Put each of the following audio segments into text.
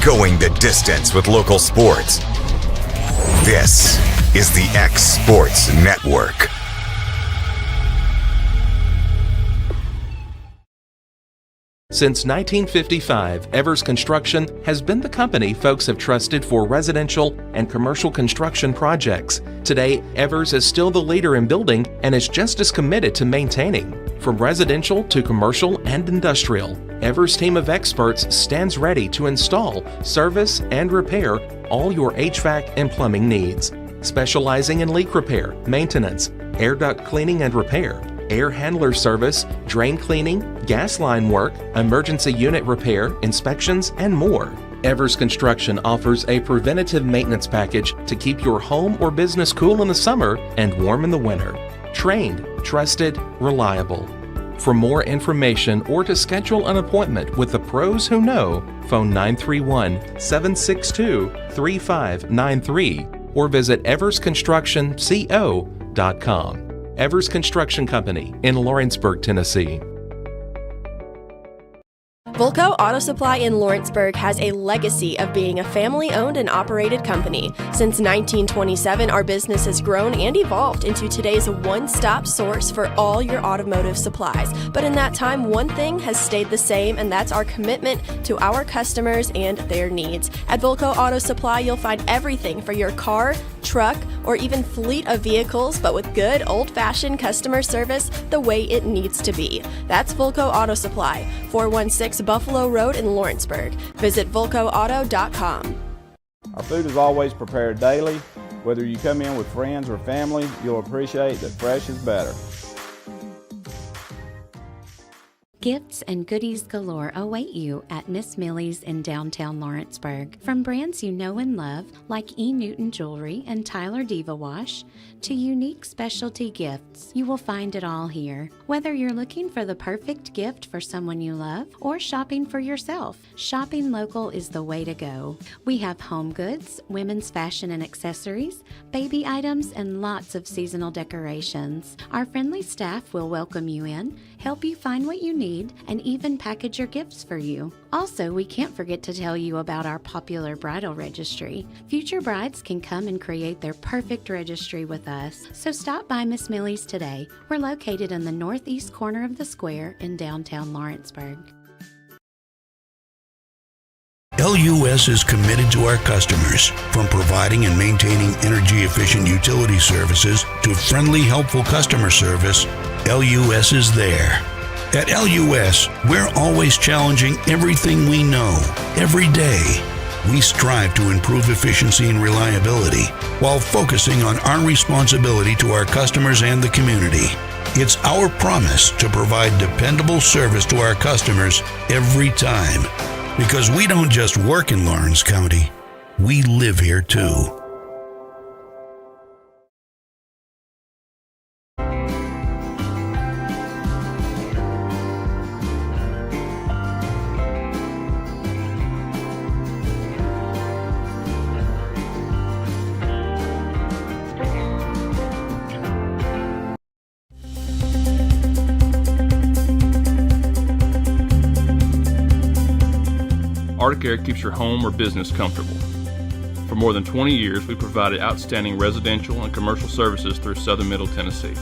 going the distance with local sports. This is the X Sports Network. Since 1955, Evers Construction has been the company folks have trusted for residential and commercial construction projects. Today, Evers is still the leader in building and is just as committed to maintaining. From residential to commercial and industrial, Evers' team of experts stands ready to install, service, and repair all your HVAC and plumbing needs. Specializing in leak repair, maintenance, air duct cleaning and repair, air handler service, drain cleaning, gas line work, emergency unit repair, inspections, and more. Evers Construction offers a preventative maintenance package to keep your home or business cool in the summer and warm in the winter. Trained, trusted, reliable. For more information or to schedule an appointment with the pros who know, phone 931-762-3593 or visit eversconstructionco.com. Evers Construction Company in Lawrenceburg, Tennessee. Volco Auto Supply in Lawrenceburg has a legacy of being a family-owned and operated company. Since 1927, our business has grown and evolved into today's one-stop source for all your automotive supplies. But in that time, one thing has stayed the same, and that's our commitment to our customers and their needs. At Volco Auto Supply, you'll find everything for your car, truck, or even fleet of vehicles, but with good old-fashioned customer service the way it needs to be. That's Volco Auto Supply, 416 Buffalo Road in Lawrenceburg. Visit volcoauto.com. Our food is always prepared daily. Whether you come in with friends or family, you'll appreciate that fresh is better. Gifts and goodies galore await you at Miss Millie's in downtown Lawrenceburg. From brands you know and love, like E. Newton Jewelry and Tyler Diva Wash, to unique specialty gifts, you will find it all here. Whether you're looking for the perfect gift for someone you love or shopping for yourself, shopping local is the way to go. We have home goods, women's fashion and accessories, baby items, and lots of seasonal decorations. Our friendly staff will welcome you in, help you find what you need, and even package your gifts for you. Also, we can't forget to tell you about our popular bridal registry. Future brides can come and create their perfect registry with us. So stop by Miss Millie's today. We're located in the northeast corner of the square in downtown Lawrenceburg. LUS is committed to our customers. From providing and maintaining energy-efficient utility services to friendly, helpful customer service, LUS is there. At LUS, we're always challenging everything we know, every day. We strive to improve efficiency and reliability while focusing on our responsibility to our customers and the community. It's our promise to provide dependable service to our customers every time. Because we don't just work in Lawrence County, we live here too. Arctic Air keeps your home or business comfortable. For more than 20 years, we've provided outstanding residential and commercial services through southern Middle Tennessee.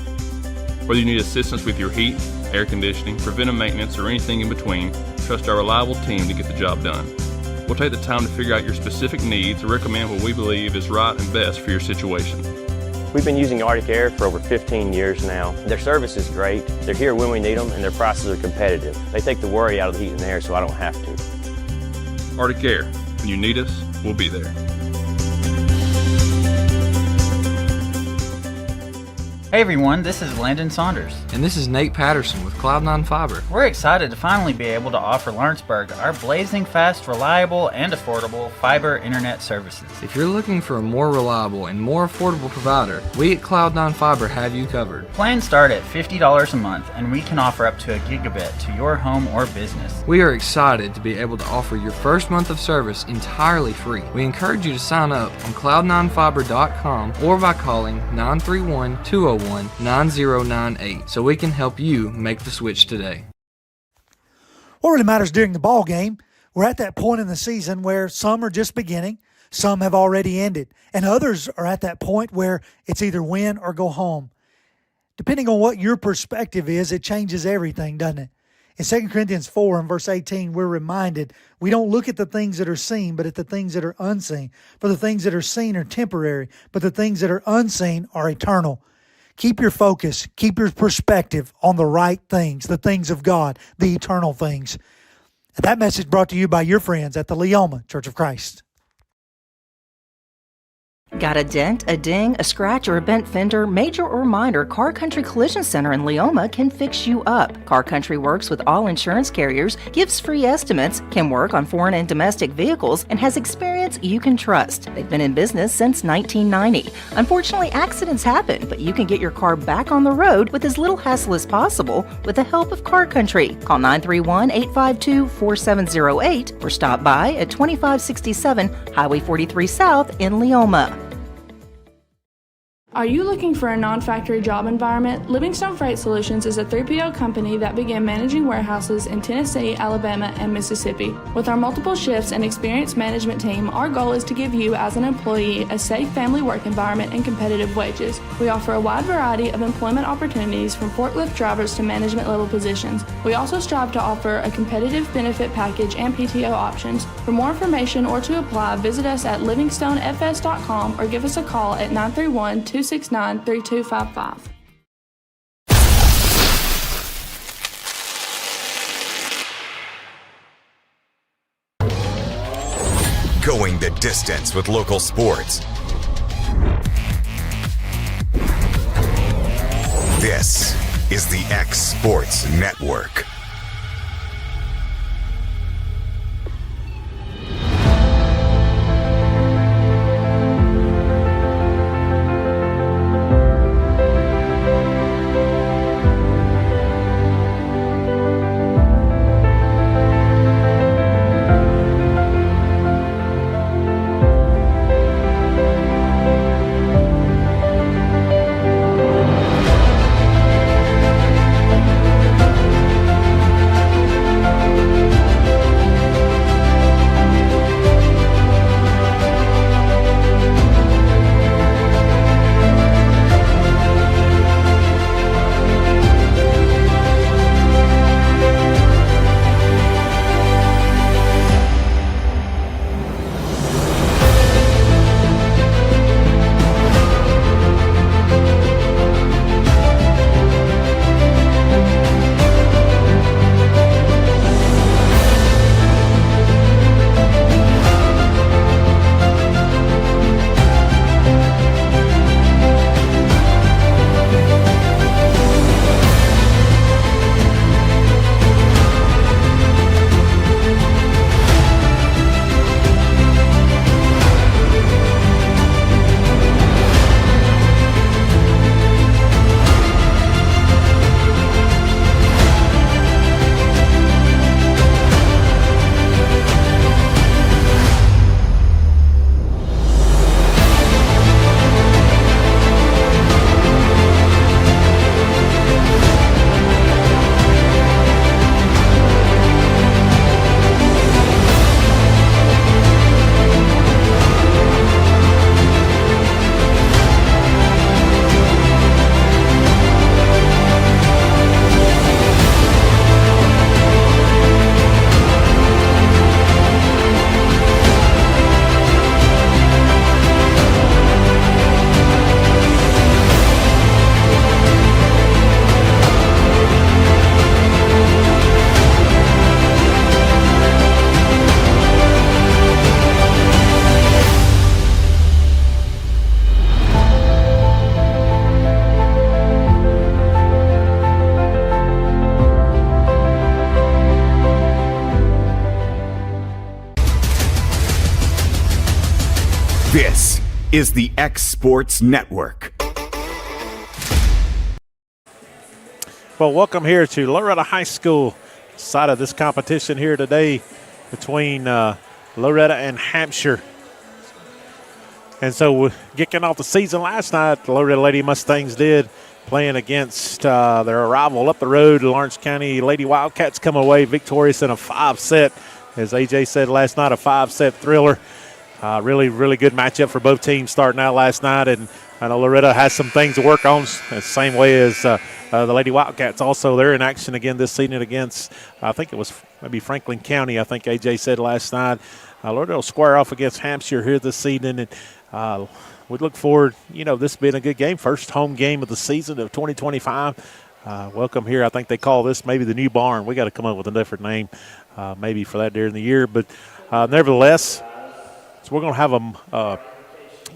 Whether you need assistance with your heat, air conditioning, preventive maintenance, or anything in between, trust our reliable team to get the job done. We'll take the time to figure out your specific needs and recommend what we believe is right and best for your situation. We've been using Arctic Air for over 15 years now. Their service is great, they're here when we need them, and their prices are competitive. They take the worry out of the heat and air so I don't have to. Arctic Air. When you need us, we'll be there. Hey everyone, this is Landon Saunders. And this is Nate Patterson with Cloud9 Fiber. We're excited to finally be able to offer Lawrenceburg our blazing fast, reliable, and affordable fiber internet services. If you're looking for a more reliable and more affordable provider, we at Cloud9 Fiber have you covered. Plans start at $50 a month, and we can offer up to a gigabit to your home or business. We are excited to be able to offer your first month of service entirely free. We encourage you to sign up on cloud9fiber.com or by calling 931-201-9098 so we can help you make the switch today. What really matters during the ball game? We're at that point in the season where some are just beginning, some have already ended, and others are at that point where it's either win or go home. Depending on what your perspective is, it changes everything, doesn't it? In 2 Corinthians 4 and verse 18, we're reminded we don't look at the things that are seen, but at the things that are unseen. For the things that are seen are temporary, but the things that are unseen are eternal. Keep your focus, keep your perspective on the right things, the things of God, the eternal things. And that message brought to you by your friends at the Leoma Church of Christ. Got a dent, a ding, a scratch, or a bent fender? Major or minor, Car Country Collision Center in Leoma can fix you up. Car Country works with all insurance carriers, gives free estimates, can work on foreign and domestic vehicles, and has experience you can trust. They've been in business since 1990. Unfortunately, accidents happen, but you can get your car back on the road with as little hassle as possible with the help of Car Country. Call 931-852-4708 or stop by at 2567 Highway 43 South in Leoma. Are you looking for a non-factory job environment? Livingstone Freight Solutions is a 3PL company that began managing warehouses in Tennessee, Alabama, and Mississippi. With our multiple shifts and experienced management team, our goal is to give you as an employee a safe family work environment and competitive wages. We offer a wide variety of employment opportunities from forklift drivers to management level positions. We also strive to offer a competitive benefit package and PTO options. For more information or to apply, visit us at livingstonefs.com or give us a call at 931-269-3255. Going the distance with local sports. This is the X Sports Network. This is the X Sports Network. Well, welcome here to Loretto High School side of this competition here today between Loretto and Hampshire. And so kicking off the season last night, the Loretto Lady Mustangs did, playing against their rival up the road, Lawrence County Lady Wildcats, come away victorious in a 5-set as AJ said last night, a 5-set thriller. Really, really good matchup for both teams starting out last night. And I know Loretto has some things to work on, the same way as the Lady Wildcats. Also, they're in action again this season against, I think it was maybe Franklin County, I think AJ said last night. Loretto will square off against Hampshire here this season. And we look forward, this being a good game. First home game of the season of 2025. Welcome here. I think they call this maybe the new barn. We got to come up with a different name maybe for that during the year. But nevertheless, so we're going to have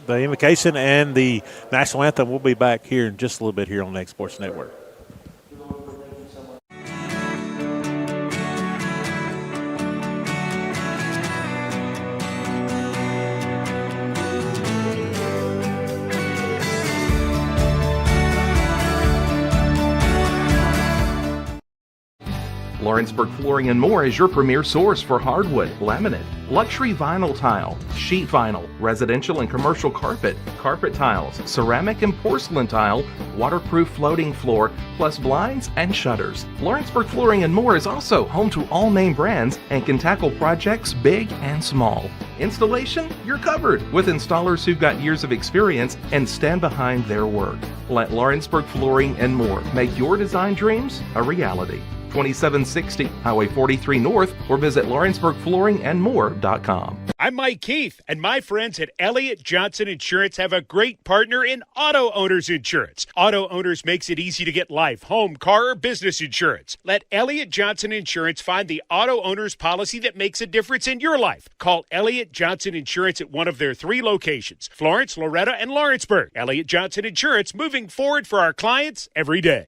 the invocation and the national anthem. We'll be back here in just a little bit here on the X Sports Network. Lawrenceburg Flooring and More is your premier source for hardwood, laminate, luxury vinyl tile, sheet vinyl, residential and commercial carpet, carpet tiles, ceramic and porcelain tile, waterproof floating floor, plus blinds and shutters. Lawrenceburg Flooring and More is also home to all name brands and can tackle projects big and small. Installation, you're covered with installers who've got years of experience and stand behind their work. Let Lawrenceburg Flooring and More make your design dreams a reality. 2760 Highway 43 North, or visit LawrenceburgFlooringandMore.com. I'm Mike Keith, and my friends at Elliott Johnson Insurance have a great partner in Auto Owners Insurance. Auto Owners makes it easy to get life, home, car, or business insurance. Let Elliott Johnson Insurance find the Auto Owners policy that makes a difference in your life. Call Elliott Johnson Insurance at one of their 3 locations, Florence, Loretto, and Lawrenceburg. Elliott Johnson Insurance, moving forward for our clients every day.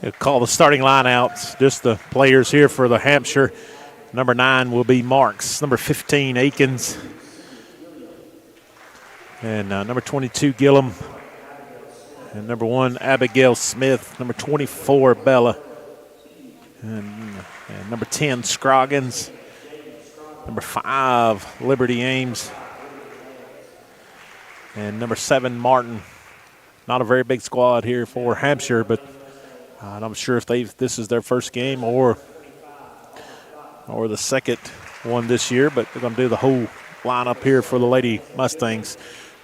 He'll call the starting line-outs, just the players here for the Hampshire. Number 9 will be Marks. Number 15, Akins. And number 22, Gillum. And number 1, Abigail Smith. Number 24, Bella. And number 10, Scroggins. Number 5, Liberty Ames. And number 7, Martin. Not a very big squad here for Hampshire, but I'm sure if this is their first game or the second one this year, but they're going to do the whole lineup here for the Lady Mustangs.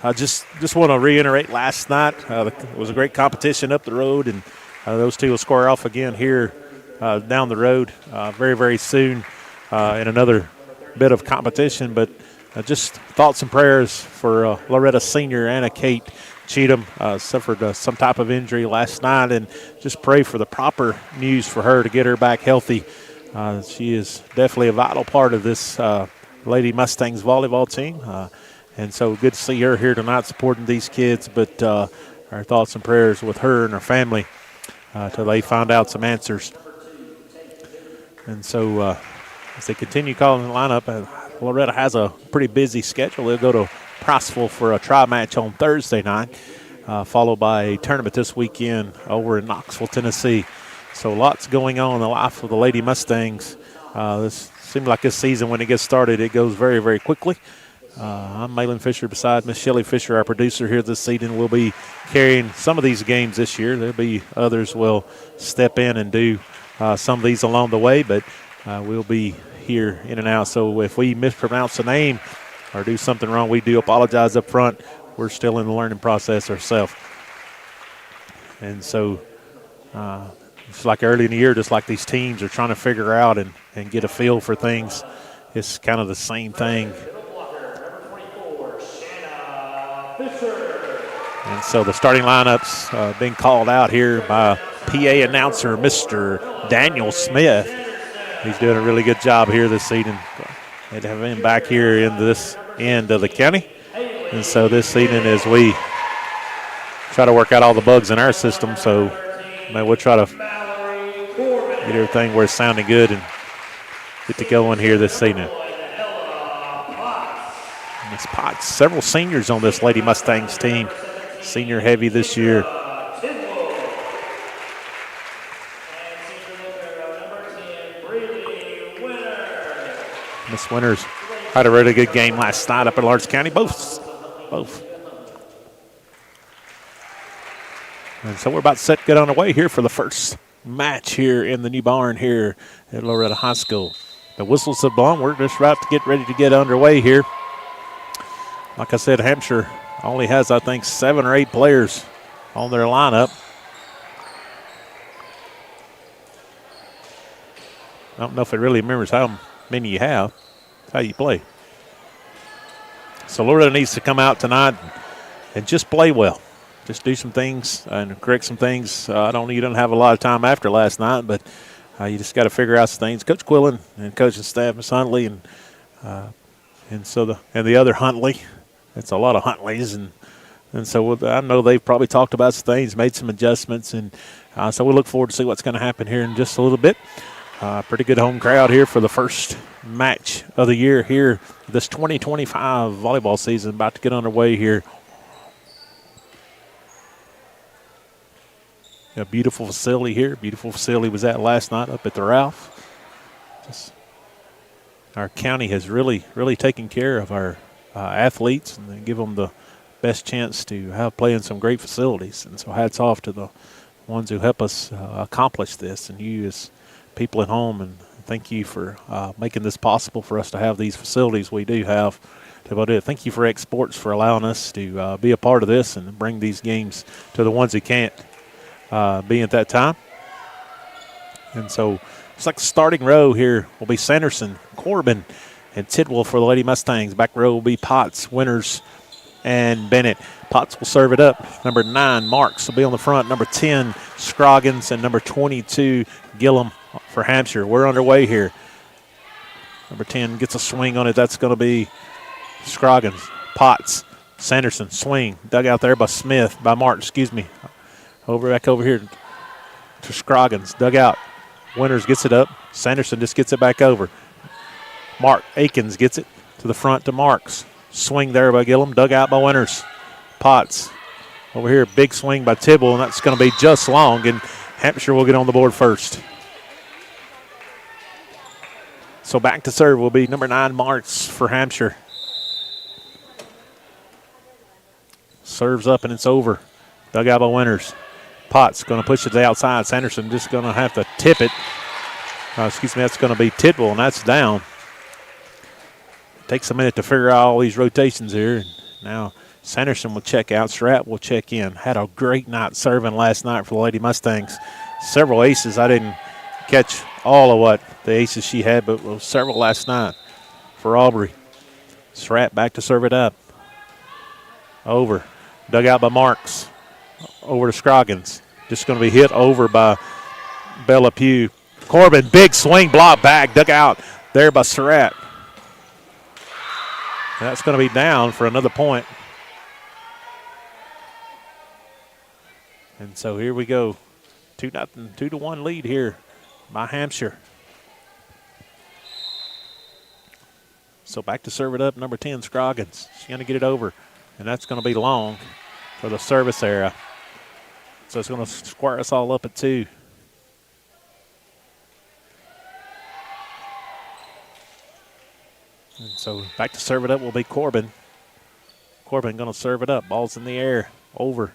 I just want to reiterate last night. It was a great competition up the road, and those two will square off again here down the road very, very soon in another bit of competition. But just thoughts and prayers for Loretta Senior Anna Kate Cheatham. Suffered some type of injury last night, and just pray for the proper news for her to get her back healthy. She is definitely a vital part of this Lady Mustangs volleyball team, and so good to see her here tonight supporting these kids. But our thoughts and prayers with her and her family till they find out some answers. And so as they continue calling the lineup, Loretto has a pretty busy schedule. They'll go to Priceville for a try match on Thursday night, followed by a tournament this weekend over in Knoxville, Tennessee. So lots going on in the life of the Lady Mustangs. This seems like this season, when it gets started, it goes very, very quickly. I'm Malin Fisher beside Miss Shelley Fisher, our producer here this season. We'll be carrying some of these games this year. There'll be others will step in and do some of these along the way, but we'll be here in and out. So if we mispronounce a name or do something wrong, we do apologize up front. We're still in the learning process ourselves. And so it's like early in the year, just like these teams are trying to figure out and get a feel for things. It's kind of the same thing. And so the starting lineups being called out here by PA announcer Mr. Daniel Smith. He's doing a really good job here this season. They'd have him back here in this end of the county. And so this season, as we try to work out all the bugs in our system, so we'll try to get everything where it's sounding good and get to going here this season. Miss Potts, several seniors on this Lady Mustangs team. Senior heavy this year. Miss Winters had a really good game last night up in Lawrence County. Both. And so we're about to set get on our way here for the first match here in the new barn here at Loretto High School. The whistles have blown. We're just about to get ready to get underway here. Like I said, Hampshire only has, I think, 7 or 8 players on their lineup. I don't know if it really remembers how many you have. It's how you play. So Loretto needs to come out tonight and just play well. Just do some things and correct some things. You don't have a lot of time after last night, but you just got to figure out some things. Coach Quillen and coaching staff, Miss Huntley, and the other Huntley. It's a lot of Huntleys, and so I know they've probably talked about some things, made some adjustments, and so we look forward to see what's going to happen here in just a little bit. Pretty good home crowd here for the first match of the year here. This 2025 volleyball season about to get underway here. A beautiful facility here. Beautiful facility was at last night up at the Ralph. Our county has really, really taken care of our athletes and give them the best chance to play in some great facilities. And so hats off to the ones who help us accomplish this, and you as people at home, and thank you for making this possible for us to have these facilities we do have. Thank you for X Sports for allowing us to be a part of this and bring these games to the ones who can't be at that time. And so it's like the starting row here will be Sanderson, Corbin, and Tidwell for the Lady Mustangs. Back row will be Potts, Winters, and Bennett. Potts will serve it up. Number 9, Marks will be on the front. Number 10, Scroggins, and number 22, Gillum for Hampshire. We're underway here. Number 10 gets a swing on it. That's going to be Scroggins. Potts, Sanderson, swing. Dug out there by Marks, back over here to Scroggins. Dug out. Winters gets it up. Sanderson just gets it back over. Mark Akins gets it to the front to Marks. Swing there by Gillum. Dug out by Winters. Potts over here. Big swing by Tidwell, and that's going to be just long, and Hampshire will get on the board first. So back to serve will be number 9, Marks for Hampshire. Serves up, and it's over. Dug out by Winters. Potts going to push it to the outside. Sanderson just going to have to tip it. That's going to be Tidwell, and that's down. Takes a minute to figure out all these rotations here. Now Sanderson will check out. Stratt will check in. Had a great night serving last night for the Lady Mustangs. Several aces. I didn't catch all of what the aces she had, but several last night for Aubrey. Stratt back to serve it up. Over. Dug out by Marks. Over to Scroggins. Just going to be hit over by Bella Pugh. Corbin, big swing, block back. Dug out there by Surratt. That's going to be down for another point. And so here we go. 2-0, 2-1 lead here by Hampshire. So back to serve it up, number 10, Scroggins. She's going to get it over, and that's going to be long for the service area. So it's going to square us all up at 2. And so back to serve it up will be Corbin. Corbin going to serve it up. Ball's in the air. Over.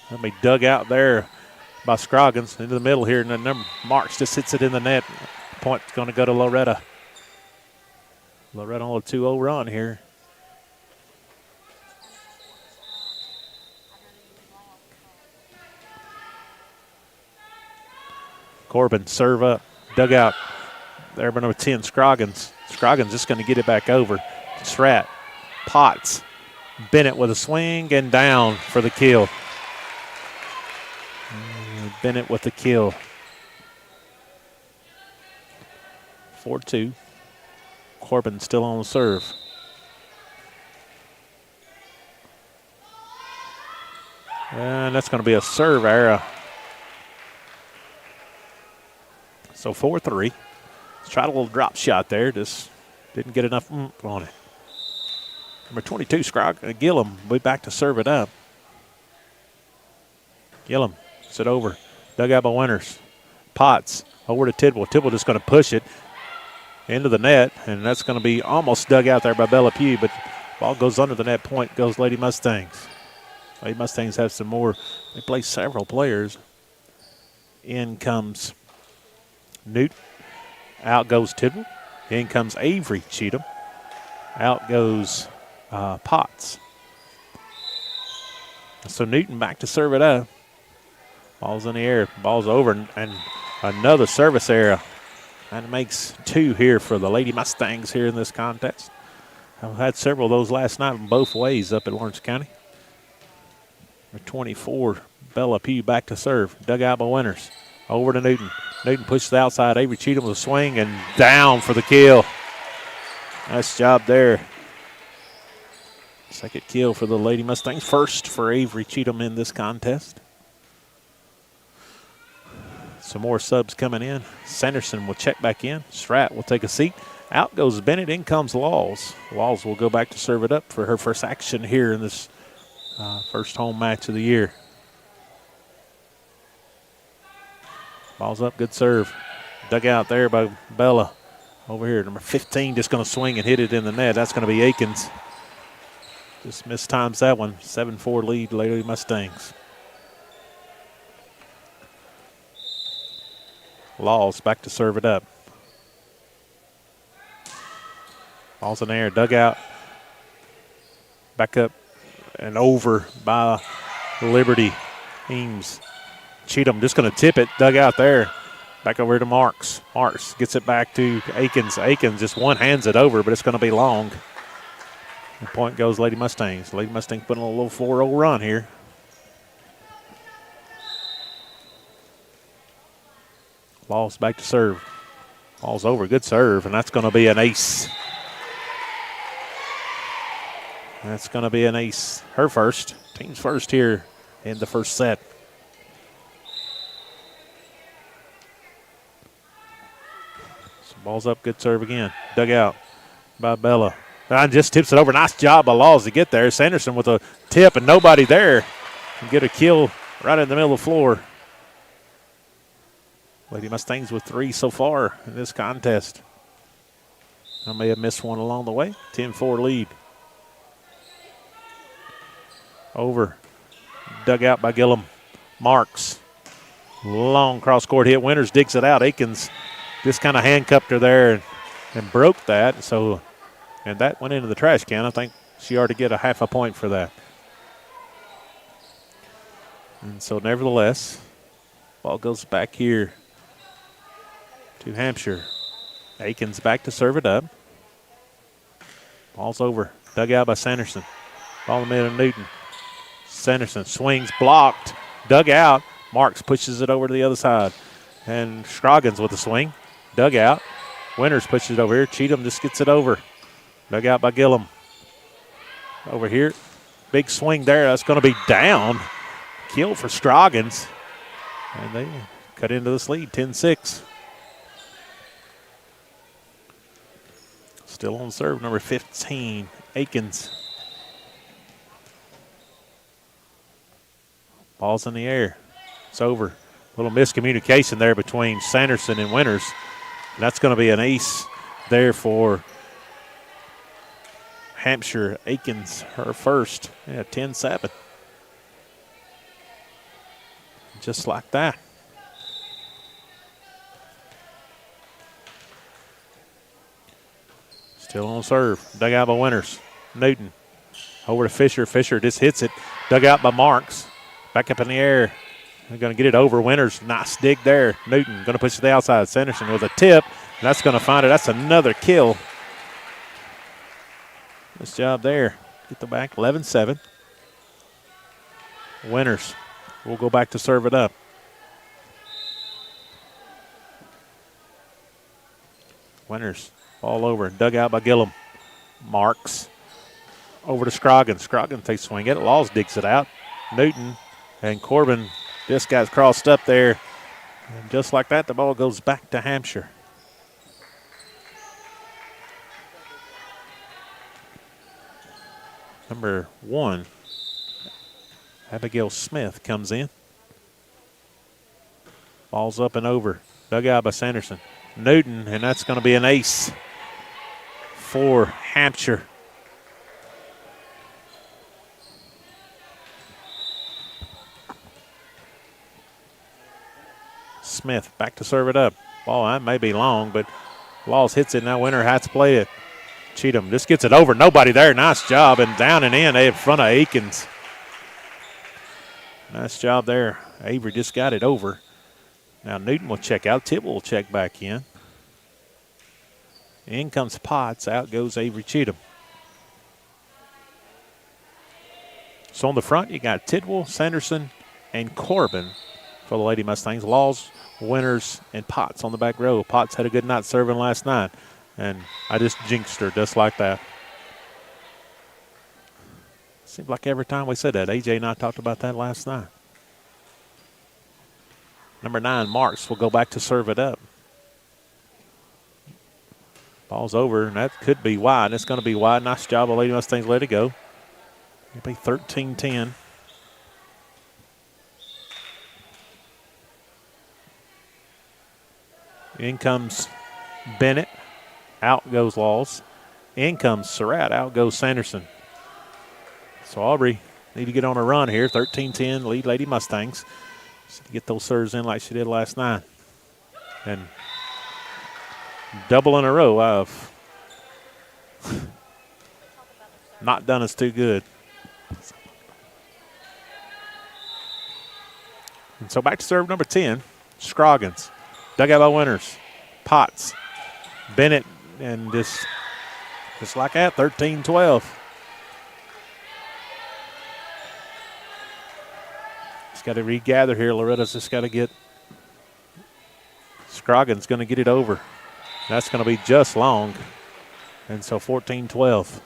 That'll be dug out there by Scroggins into the middle here. And then Marks just hits it in the net. Point's going to go to Loretto. Loretto on a 2-0 run here. Corbin serve up. Dug out there by number 10, Scroggins. Scroggins just going to get it back over. Stratt, Potts, Bennett with a swing and down for the kill. Bennett with the kill. 4-2. Corbin still on the serve. And that's going to be a serve error. So 4-3. Tried a little drop shot there. Just didn't get enough on it. Number 22, Gillum, will be back to serve it up. Gillum, sit over. Dug out by Winters. Potts, over to Tidwell. Tidwell just going to push it into the net, and that's going to be almost dug out there by Bella Pugh, but ball goes under the net. Point goes Lady Mustangs. Lady Mustangs have some more. They play several players. In comes Newt. Out goes Tidwell. In comes Avery Cheatham. Out goes Potts. So Newton back to serve it up. Ball's in the air. Ball's over, and another service error. And it makes 2 here for the Lady Mustangs here in this contest. I've had several of those last night both ways up at Lawrence County. Number 24, Bella Pugh back to serve. Dug out by Winters. Over to Newton. Newton pushes the outside. Avery Cheatham with a swing and down for the kill. Nice job there. Second kill for the Lady Mustangs. First for Avery Cheatham in this contest. Some more subs coming in. Sanderson will check back in. Strat will take a seat. Out goes Bennett. In comes Laws. Laws will go back to serve it up for her first action here in this first home match of the year. Ball's up. Good serve. Dug out there by Bella. Over here, number 15 just going to swing and hit it in the net. That's going to be Akins. Just mistimes that one. 7-4 lead, Lady Mustangs. Laws back to serve it up. Ball's in the air, dug out. Back up and over by Liberty. Eames. Cheatham just going to tip it, dug out there. Back over to Marks. Marks gets it back to Akins. Akins just one-hands it over, but it's going to be long. The point goes Lady Mustangs. Lady Mustangs putting a little 4-0 run here. Ball's back to serve. Ball's over. Good serve, and that's going to be an ace. That's going to be an ace. Her first. Team's first here in the first set. So ball's up. Good serve again. Dug out by Bella. And just tips it over. Nice job by Laws to get there. Sanderson with a tip and nobody there. And get a kill right in the middle of the floor. Lady Mustangs with 3 so far in this contest. I may have missed one along the way. 10-4 lead. Over. Dug out by Gillum. Marks. Long cross-court hit. Winters digs it out. Akins just kind of handcuffed her there and broke that. And that went into the trash can. I think she ought to get a half a point for that. And so nevertheless, ball goes back here to Hampshire. Akins back to serve it up. Ball's over. Dug out by Sanderson. Ball in the middle of Newton. Sanderson swings, blocked, dug out. Marks pushes it over to the other side. And Scroggins with a swing. Dug out. Winters pushes it over here. Cheatham just gets it over. Dug out by Gillum. Over here. Big swing there. That's going to be down. Kill for Scroggins. And they cut into this lead, 10-6. Still on serve, number 15, Akins. Ball's in the air. It's over. A little miscommunication there between Sanderson and Winters. And that's going to be an ace there for Hampshire. Akins, her first. Yeah, 10-7. Just like that. Still on serve. Dug out by Winters. Newton. Over to Fisher. Fisher just hits it. Dug out by Marks. Back up in the air. They're going to get it over. Winters. Nice dig there. Newton going to push it to the outside. Sanderson with a tip. And that's going to find it. That's another kill. Nice job there. Get the back. 11-7. Winters will go back to serve it up. Winters. All over. Dug out by Gillum. Marks. Over to Scroggins. Scroggins takes a swing at it. Laws digs it out. Newton and Corbin just got crossed up there. And just like that, the ball goes back to Hampshire. Number 1, Abigail Smith comes in. Ball's up and over. Dug out by Sanderson. Newton, and that's going to be an ace for Hampshire. Smith back to serve it up. Ball, that may be long, but Laws hits it. Now Winter has to play it. Cheatham just gets it over. Nobody there. Nice job. And down and in front of Aikens. Nice job there. Avery just got it over. Now Newton will check out. Tibble will check back in. In comes Potts. Out goes Avery Cheatham. So on the front, you got Tidwell, Sanderson, and Corbin for the Lady Mustangs. Laws, Winters, and Potts on the back row. Potts had a good night serving last night, and I just jinxed her just like that. Seems like every time we said that, AJ and I talked about that last night. Number 9, Marks, will go back to serve it up. Ball's over, and that could be wide. It's going to be wide. Nice job of Lady Mustangs. Let it go. It'll be 13-10. In comes Bennett. Out goes Laws. In comes Surratt. Out goes Sanderson. So Aubrey need to get on a run here. 13-10, lead Lady Mustangs. Just get those serves in like she did last night. And double in a row of not done us too good. And so back to serve number 10, Scroggins. Dug out by Winters. Potts. Bennett, and just like that, 13-12. Just got to regather here. Loretta's just got to get. Scroggins going to get it over. That's going to be just long. And so 14-12.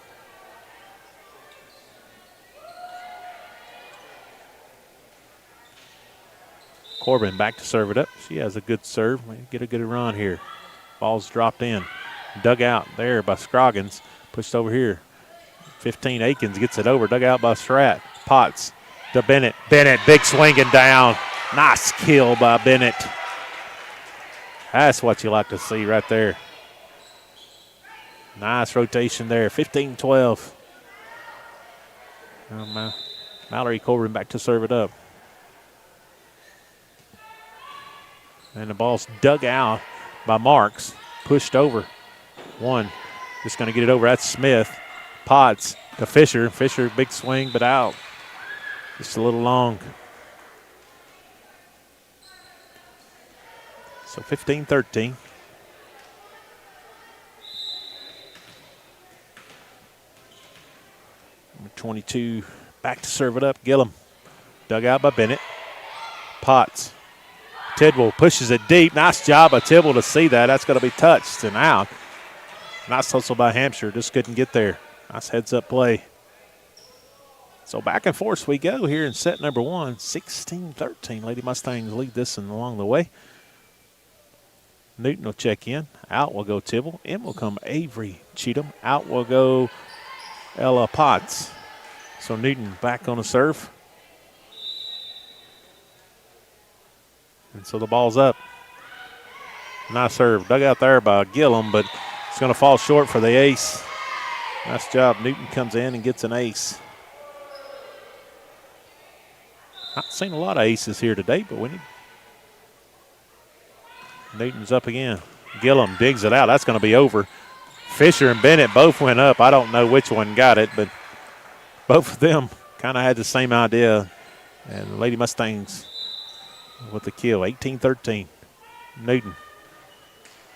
Corbin back to serve it up. She has a good serve. Get a good run here. Ball's dropped in. Dug out there by Scroggins. Pushed over here. 15, Aikens gets it over. Dug out by Surratt. Potts to Bennett. Bennett, big swinging down. Nice kill by Bennett. That's what you like to see right there. Nice rotation there. 15-12. Mallory Corbin back to serve it up. And the ball's dug out by Marks. Pushed over. One. Just going to get it over. That's Smith. Potts to Fisher. Fisher, big swing, but out. Just a little long. So 15-13. Number 22 back to serve it up. Gillum. Dug out by Bennett. Potts. Tidwell pushes it deep. Nice job by Tidwell to see that. That's going to be touched and out. Nice hustle by Hampshire. Just couldn't get there. Nice heads-up play. So back and forth we go here in set number 1. 16-13. Lady Mustangs lead this one along the way. Newton will check in. Out will go Tidwell. In will come Avery Cheatham. Out will go Ella Potts. So Newton back on the serve. And so the ball's up. Nice serve. Dug out there by Gillum, but it's going to fall short for the ace. Nice job. Newton comes in and gets an ace. Not seen a lot of aces here today, but we need. Newton's up again. Gillum digs it out. That's going to be over. Fisher and Bennett both went up. I don't know which one got it, but both of them kind of had the same idea. And the Lady Mustangs with the kill, 18-13. Newton.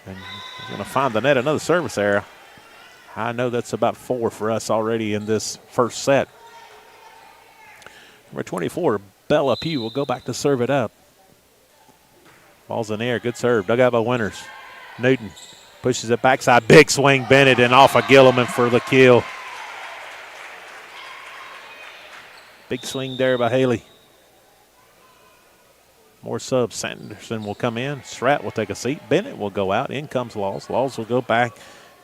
And he's going to find the net, another service error. I know that's about 4 for us already in this first set. Number 24, Bella Pugh will go back to serve it up. Ball's in the air, good serve. Dug out by Winters. Newton pushes it backside. Big swing, Bennett, and off of Gilliman for the kill. Big swing there by Haley. More subs. Sanderson will come in. Surratt will take a seat. Bennett will go out. In comes Laws. Laws will go back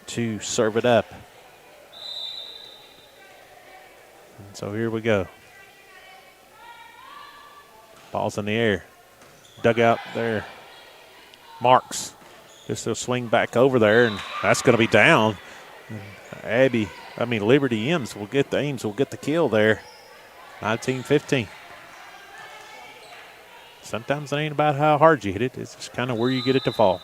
to serve it up. And so here we go. Ball's in the air. Dugout there. Marks. Just a swing back over there, and that's going to be down. Liberty Ames will get the kill there. 19-15. Sometimes it ain't about how hard you hit it. It's just kind of where you get it to fall.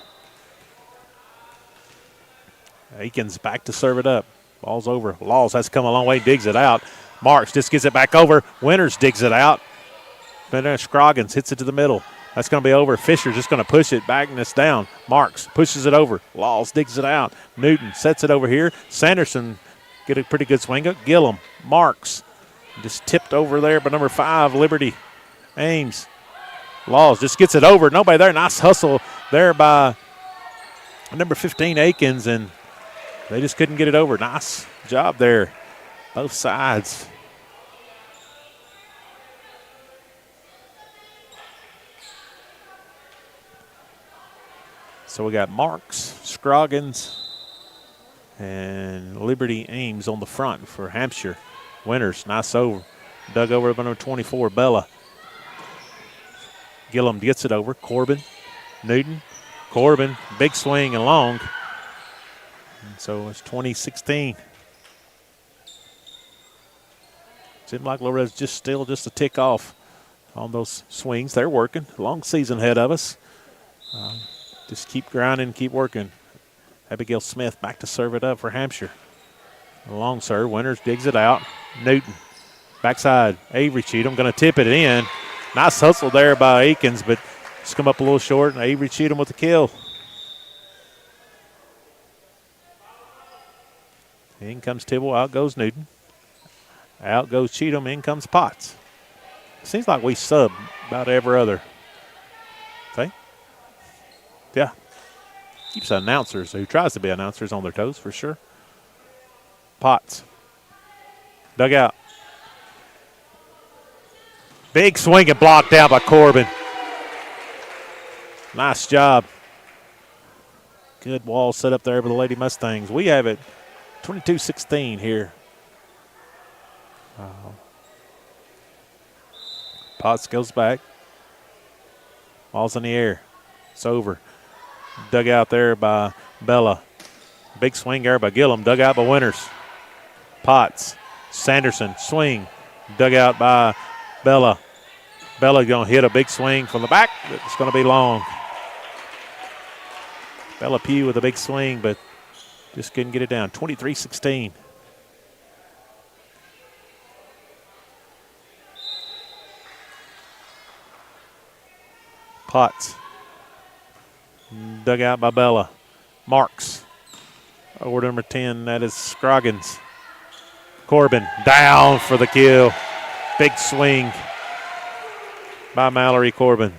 Aikens back to serve it up. Ball's over. Laws has come a long way, digs it out. Marks just gets it back over. Winters digs it out. But then Scroggins hits it to the middle. That's going to be over. Fisher's just going to push it back and it's down. Marks pushes it over. Laws digs it out. Newton sets it over here. Sanderson get a pretty good swing. Gillum. Marks just tipped over there by number 5, Liberty Ames. Laws just gets it over. Nobody there. Nice hustle there by number 15, Aikens, and they just couldn't get it over. Nice job there, both sides. So we got Marks, Scroggins, and Liberty Ames on the front for Hampshire. Winters, nice over. Dug over by number 24, Bella. Gillum gets it over. Corbin, Newton, Corbin, big swing and long. And so it's 20-16. Seems like Loretto's still a tick off on those swings. They're working. Long season ahead of us. Just keep grinding, keep working. Abigail Smith back to serve it up for Hampshire. A long serve. Winters digs it out. Newton. Backside. Avery Cheatham going to tip it in. Nice hustle there by Aikens, but just come up a little short, and Avery Cheatham with the kill. In comes Tibble. Out goes Newton. Out goes Cheatham. In comes Potts. Seems like we sub about every other thing. Yeah. Keeps the announcers, who tries to be announcers, on their toes for sure. Potts. Dug out. Big swing and blocked out by Corbin. Nice job. Good wall set up there by the Lady Mustangs. We have it 22-16 here. Potts goes back. Ball's in the air. It's over. Dug out there by Bella. Big swing there by Gillum. Dug out by Winters. Potts. Sanderson. Swing. Dug out by Bella. Bella going to hit a big swing from the back. It's going to be long. Bella Pugh with a big swing, but just couldn't get it down. 23-16. Potts. Dug out by Bella. Marks. Over to number 10, that is Scroggins. Corbin down for the kill. Big swing by Mallory Corbin.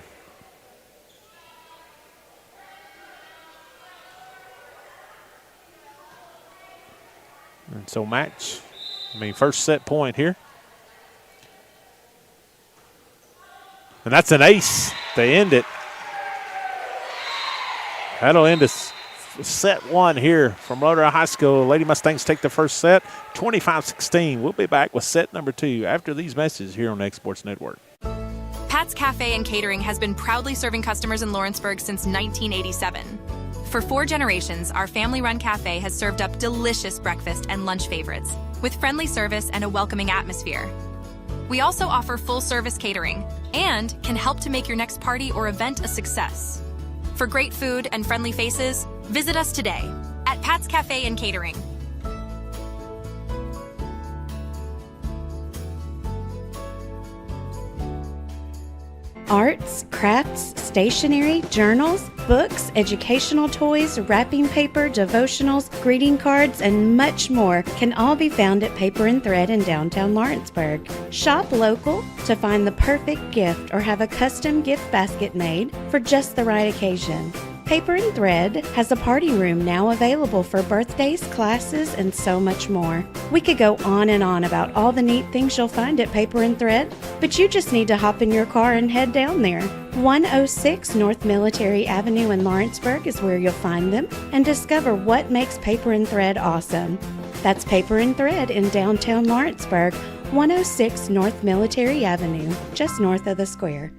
And so first set point here. And that's an ace to end it. That'll end us set one here from Loretto High School. Lady Mustangs take the first set, 25-16. We'll be back with set number 2 after these messages here on X Sports Network. Pat's Cafe and Catering has been proudly serving customers in Lawrenceburg since 1987. For 4 generations, our family-run cafe has served up delicious breakfast and lunch favorites with friendly service and a welcoming atmosphere. We also offer full-service catering and can help to make your next party or event a success. For great food and friendly faces, visit us today at Pat's Cafe and Catering. Arts, crafts, stationery, journals, books, educational toys, wrapping paper, devotionals, greeting cards, and much more can all be found at Paper and Thread in downtown Lawrenceburg. Shop local to find the perfect gift or have a custom gift basket made for just the right occasion. Paper and Thread has a party room now available for birthdays, classes, and so much more. We could go on and on about all the neat things you'll find at Paper and Thread, but you just need to hop in your car and head down there. 106 North Military Avenue in Lawrenceburg is where you'll find them and discover what makes Paper and Thread awesome. That's Paper and Thread in downtown Lawrenceburg, 106 North Military Avenue, just north of the square.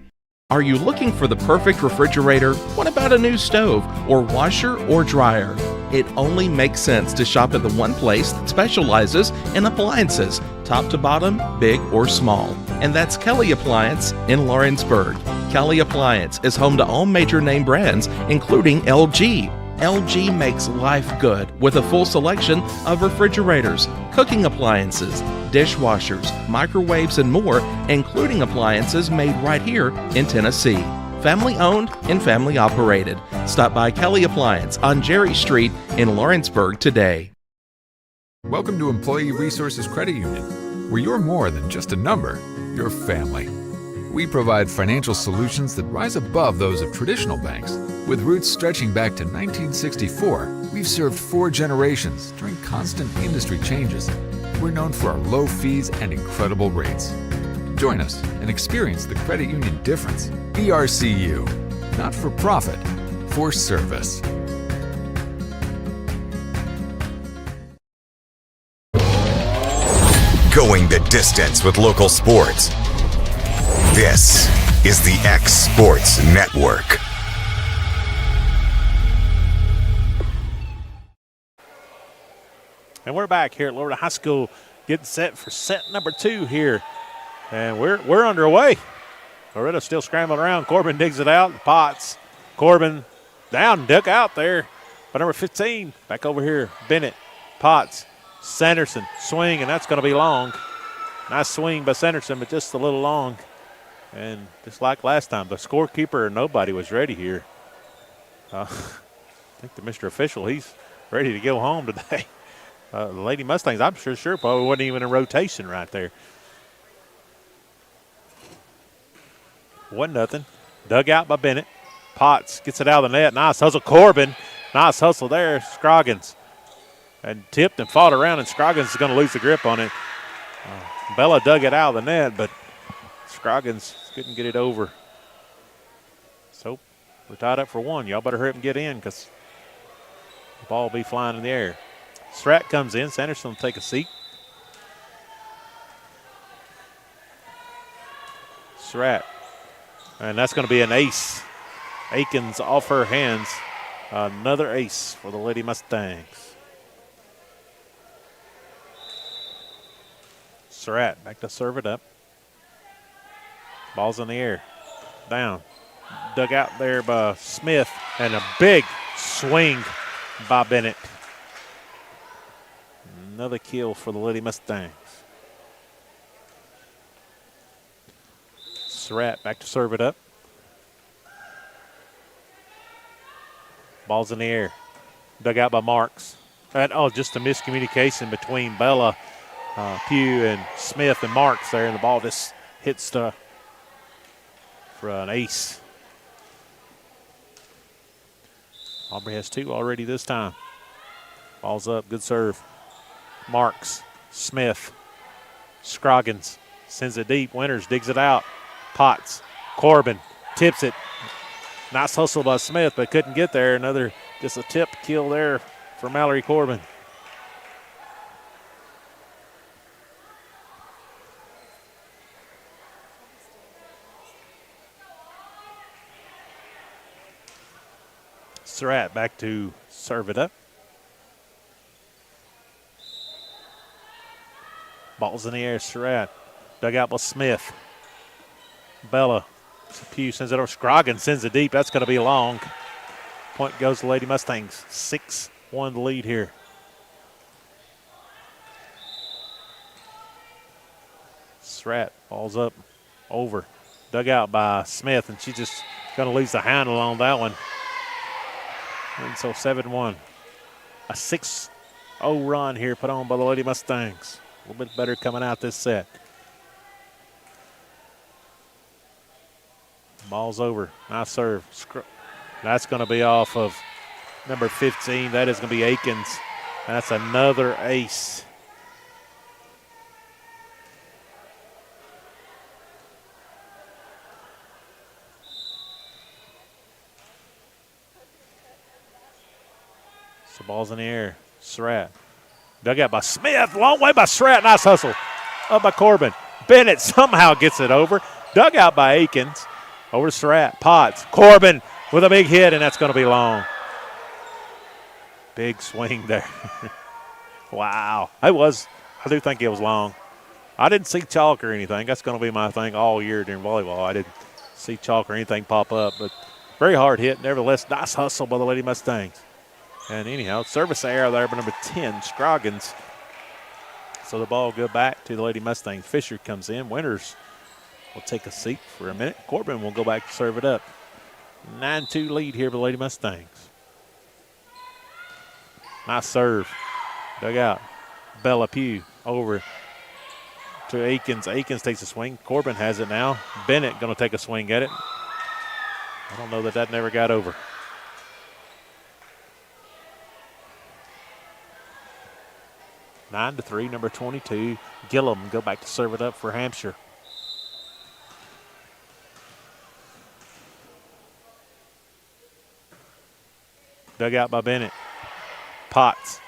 Are you looking for the perfect refrigerator? What about a new stove or washer or dryer? It only makes sense to shop at the one place that specializes in appliances, top to bottom, big or small. And that's Kelly Appliance in Lawrenceburg. Kelly Appliance is home to all major name brands, including LG. LG makes life good with a full selection of refrigerators, cooking appliances, dishwashers, microwaves, and more, including appliances made right here in Tennessee. Family owned and family operated. Stop by Kelly Appliance on Jerry Street in Lawrenceburg today. Welcome to Employee Resources Credit Union, where you're more than just a number, you're family. We provide financial solutions that rise above those of traditional banks. With roots stretching back to 1964, we've served 4 generations during constant industry changes. We're known for our low fees and incredible rates. Join us and experience the credit union difference. ERCU, not for profit, for service. Going the distance with local sports. This is the X Sports Network. And we're back here at Loretto High School, getting set for set number 2 here. And we're underway. Loretto still scrambling around. Corbin digs it out. Potts. Corbin down, duck out there. By number 15, back over here, Bennett. Potts. Sanderson, swing, and that's going to be long. Nice swing by Sanderson, but just a little long. And just like last time, the scorekeeper, nobody was ready here. I think the Mr. Official, he's ready to go home today. The Lady Mustangs, I'm sure probably wasn't even in rotation right there. 1-0. Dug out by Bennett. Potts gets it out of the net. Nice hustle, Corbin. Nice hustle there, Scroggins. And tipped and fought around, and Scroggins is going to lose the grip on it. Bella dug it out of the net, but Scroggins couldn't get it over. So we're tied up for 1. Y'all better hurry up and get in because the ball will be flying in the air. Strat comes in. Sanderson will take a seat. Strat. And that's going to be an ace. Aikens off her hands. Another ace for the Lady Mustangs. Surratt back to serve it up. Ball's in the air. Down. Dug out there by Smith. And a big swing by Bennett. Another kill for the Lady Mustangs. Surratt back to serve it up. Ball's in the air. Dug out by Marks. And, just a miscommunication between Bella Pugh and Smith and Marks there, and the ball just hits for an ace. Aubrey has 2 already this time. Ball's up, good serve. Marks, Smith, Scroggins sends it deep. Winters digs it out. Potts, Corbin tips it. Nice hustle by Smith, but couldn't get there. Another just a tip kill there for Mallory Corbin. Surratt back to serve it up. Ball's in the air, Surratt. Dug out by Smith. Bella. Pugh sends it over. Scroggins sends it deep. That's going to be long. Point goes to Lady Mustangs. 6-1 lead here. Surratt. Ball's up. Over. Dug out by Smith, and she's just going to lose the handle on that one. And so 7-1. A 6-0 run here put on by the Lady Mustangs. A little bit better coming out this set. Ball's over. Nice serve. That's going to be off of number 15. That is going to be Aikens. That's another ace. So ball's in the air. Surratt. Dug out by Smith. Long way by Surratt. Nice hustle. up by Corbin. Bennett somehow gets it over. Dug out by Akins. Over to Surratt. Potts. Corbin with a big hit, and that's going to be long. Big swing there. Wow. I do think it was long. I didn't see chalk or anything. That's going to be my thing all year during volleyball. I didn't see chalk or anything pop up, but very hard hit. Nevertheless, nice hustle by the Lady Mustangs. And anyhow, service error there by number 10, Scroggins. So the ball will go back to the Lady Mustangs. Fisher comes in. Winters will take a seat for a minute. Corbin will go back to serve it up. 9-2 lead here by the Lady Mustangs. Nice serve. Dug out. Bella Pugh over to Akins. Akins takes a swing. Corbin has it now. Bennett going to take a swing at it. I don't know that never got over. 9-3, number 22. Gillum go back to serve it up for Hampshire. Dug out by Bennett. Potts.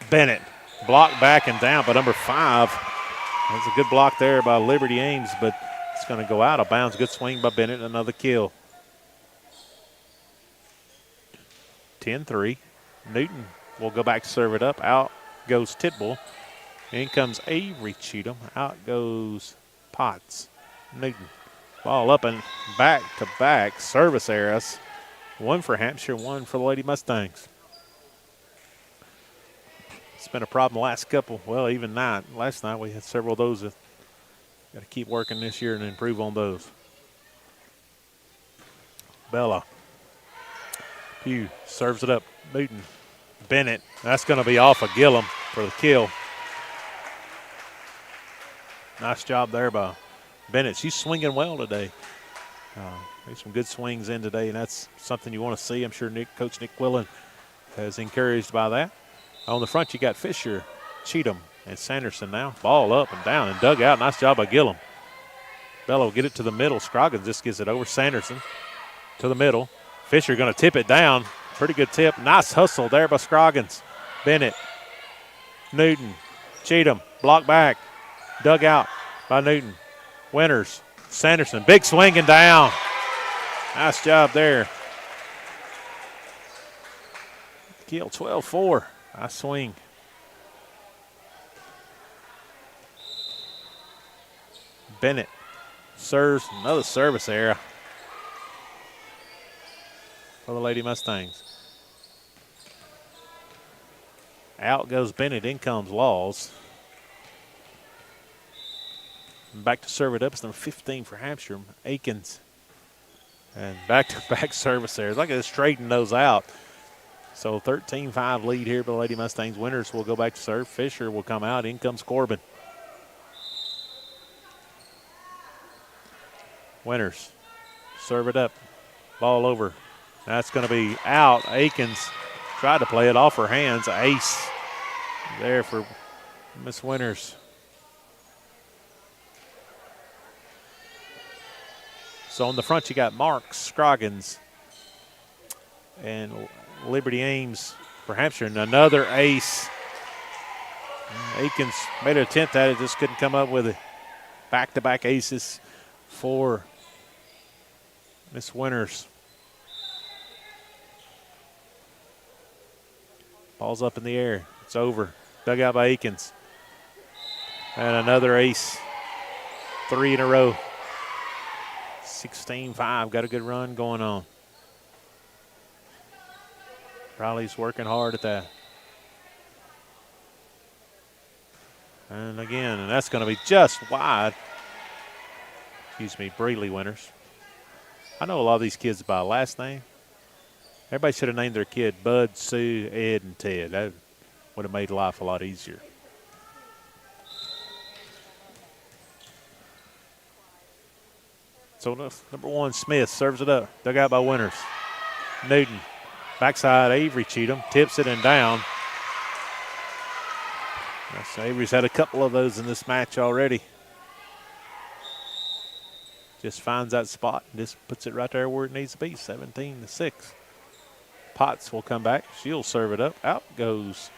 Bennett. Blocked back and down by number 5. That's a good block there by Liberty Ames, but it's going to go out of bounds. Good swing by Bennett. Another kill. 10-3. Newton will go back to serve it up. Out goes Tidwell. In comes Avery Cheatham. Out goes Potts. Newton. Ball up and back-to-back service errors. One for Hampshire, one for the Lady Mustangs. It's been a problem last couple, well, even last night we had several of those. Got to keep working this year and improve on those. Bella. Pugh serves it up. Newton. Bennett. That's going to be off of Gillum for the kill. Nice job there by Bennett. She's swinging well today. There's some good swings in today, and that's something you want to see. I'm sure Coach Nick Quillen is encouraged by that. On the front, you got Fisher, Cheatham, and Sanderson now. Ball up and down and dug out. Nice job by Gillum. Bella will get it to the middle. Scroggins just gets it over. Sanderson to the middle. Fisher going to tip it down. Pretty good tip. Nice hustle there by Scroggins. Bennett. Newton. Cheatham. Block back. Dug out by Newton. Winters. Sanderson. Big swing and down. Nice job there. Kill 12-4. Nice swing. Bennett serves another service error for the Lady Mustangs. Out goes Bennett. In comes Laws. Back to serve it up. It's number 15 for Hampshire. Akins. And back-to-back service errors. Like to straighten those out. So 13-5 lead here by the Lady Mustangs. Winters will go back to serve. Fisher will come out. In comes Corbin. Winters. Serve it up. Ball over. That's going to be out. Akins tried to play it off her hands. Ace there for Miss Winters. So on the front, you got Marks, Scroggins, and Liberty Ames for Hampshire. And another ace. Akins made an attempt at it, just couldn't come up with it. Back-to-back aces for Miss Winters. Ball's up in the air. It's over. Dug out by Akins. And another ace. 3 in a row. 16-5. Got a good run going on. Riley's working hard at that. And again, and that's going to be just wide. Excuse me, Breeley Winters. I know a lot of these kids by last name. Everybody should have named their kid Bud, Sue, Ed, and Ted. That would have made life a lot easier. So number 1, Smith serves it up. Dug out by Winters. Newton. Backside, Avery Cheatham. Tips it and down. So Avery's had a couple of those in this match already. Just finds that spot and just puts it right there where it needs to be, 17-6. Potts will come back. She'll serve it up. Out goes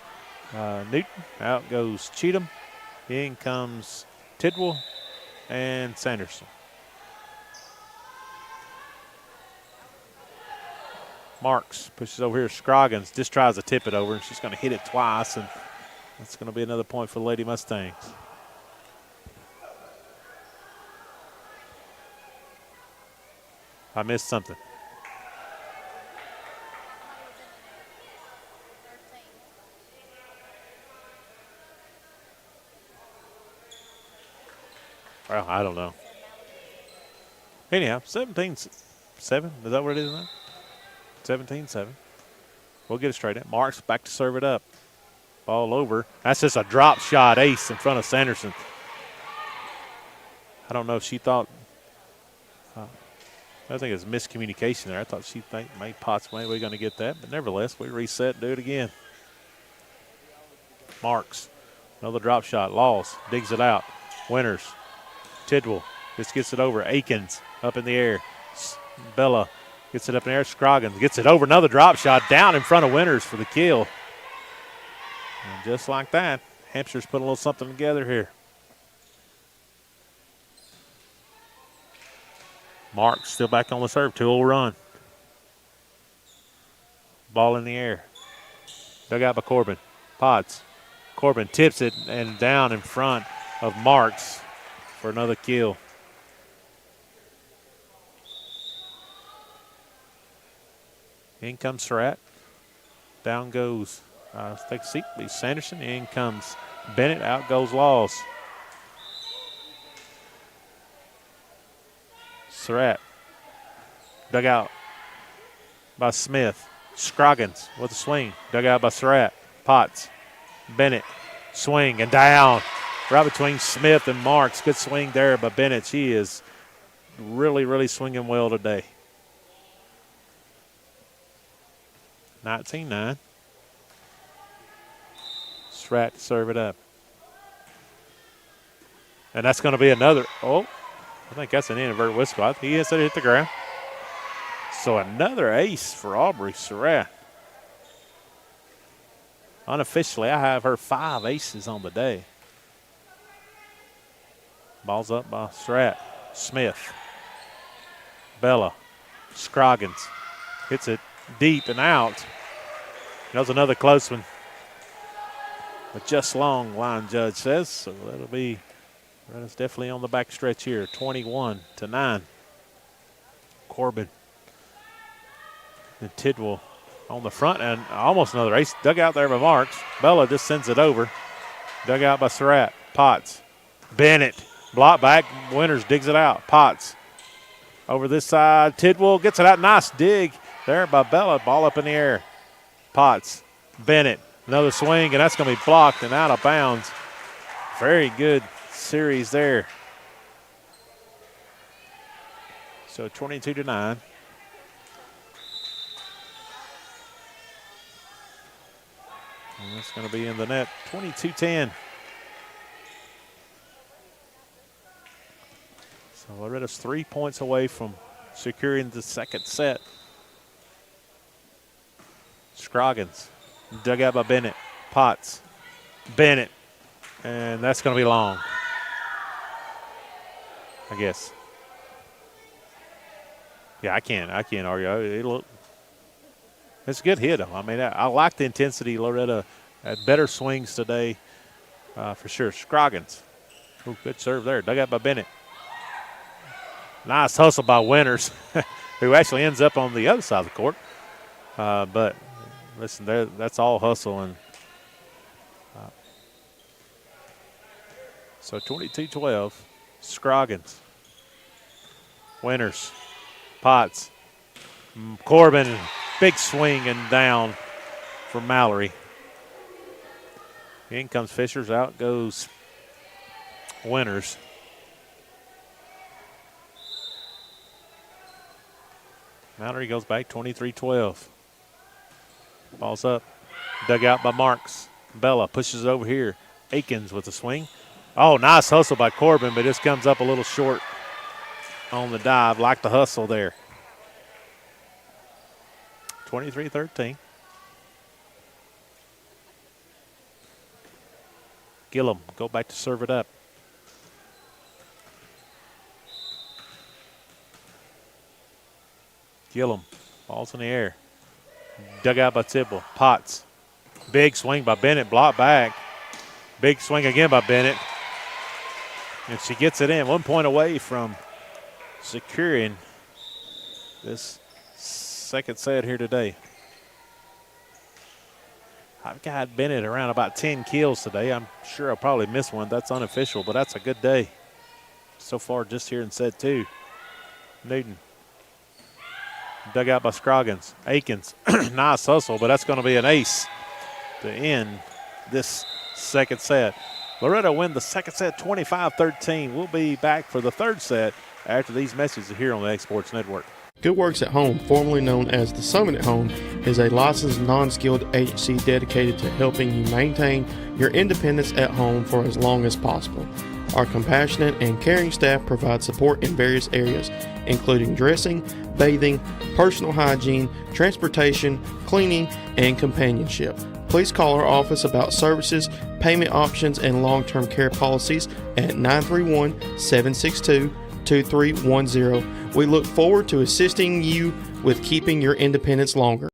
Newton. Out goes Cheatham. In comes Tidwell and Sanderson. Marks pushes over here. Scroggins just tries to tip it over, and she's going to hit it twice, and that's going to be another point for the Lady Mustangs. I missed something. Well, I don't know. Anyhow, 17-7. Is that what it is now? 17-7. We'll get it straight in. Marks back to serve it up. Ball over. That's just a drop shot ace in front of Sanderson. I don't know if she thought. I think it's miscommunication there. I thought she may possibly we're going to get that, but nevertheless, we reset, do it again. Marks. Another drop shot. Laws digs it out. Winters. Tidwell just gets it over. Akins up in the air. Bella gets it up in the air. Scroggins gets it over. Another drop shot down in front of Winters for the kill. And just like that, Hampshire's putting a little something together here. Marks still back on the serve. 2-0 run. Ball in the air. Dug out by Corbin. Potts. Corbin tips it and down in front of Marks for another kill. In comes Surratt. Down goes, take a seat, be Sanderson. In comes Bennett. Out goes Laws. Surratt. Dug out by Smith. Scroggins with a swing. Dug out by Surratt. Potts. Bennett. Swing and down. Right between Smith and Marks. Good swing there by Bennett. She is really, really swinging well today. 19-9. Surratt to serve it up. And that's going to be another. Oh, I think that's an inadvertent whistle. He has to hit the ground. So another ace for Aubrey Surratt. Unofficially, I have her 5 aces on the day. Ball's up by Surratt. Smith. Bella. Scroggins. Hits it deep and out. That was another close one. But just long, line judge says. So that'll be, that's definitely on the back stretch here. 21-9. Corbin. And Tidwell on the front, and almost another ace. Dug out there by Marks. Bella just sends it over. Dug out by Surratt. Potts. Bennett. Block back. Winters digs it out. Potts. Over this side. Tidwell gets it out. Nice dig there by Bella. Ball up in the air. Potts. Bennett. Another swing, and that's going to be blocked and out of bounds. Very good series there. So 22-9. And that's going to be in the net. 22-10. So Loretto's 3 points away from securing the second set. Scroggins. Dug out by Bennett. Potts. Bennett. And that's going to be long, I guess. Yeah, I can't argue. It's a good hit, though. I mean, I like the intensity. Loretto had better swings today, for sure. Scroggins. Ooh, good serve there. Dug out by Bennett. Nice hustle by Winters, who actually ends up on the other side of the court. But listen, that's all hustle. And so 22-12, Scroggins. Winters. Potts. Corbin, big swing and down for Mallory. In comes Fishers, out goes Winters. Mallory goes back 23-12. Ball's up. Dug out by Marks. Bella pushes it over here. Akins with a swing. Oh, nice hustle by Corbin, but this comes up a little short on the dive. Like the hustle there. 23-13. Gillum go back to serve it up. Gillum. Ball's in the air. Dug out by Tidwell. Potts. Big swing by Bennett. Blocked back. Big swing again by Bennett. And she gets it in. 1 point away from securing this second set here today. I've got Bennett around about 10 kills today. I'm sure I'll probably miss one. That's unofficial, but that's a good day so far just here in set 2. Newton. Dug out by Scroggins. Akins. Nice hustle, but that's going to be an ace to end this second set. Loretto win the second set 25-13. We'll be back for the third set after these messages here on the X Sports Network. Good Works at Home, formerly known as the Summit at Home, is a licensed non-skilled agency dedicated to helping you maintain your independence at home for as long as possible. Our compassionate and caring staff provide support in various areas, including dressing, bathing, personal hygiene, transportation, cleaning, and companionship. Please call our office about services, payment options, and long-term care policies at 931-762-2310. We look forward to assisting you with keeping your independence longer.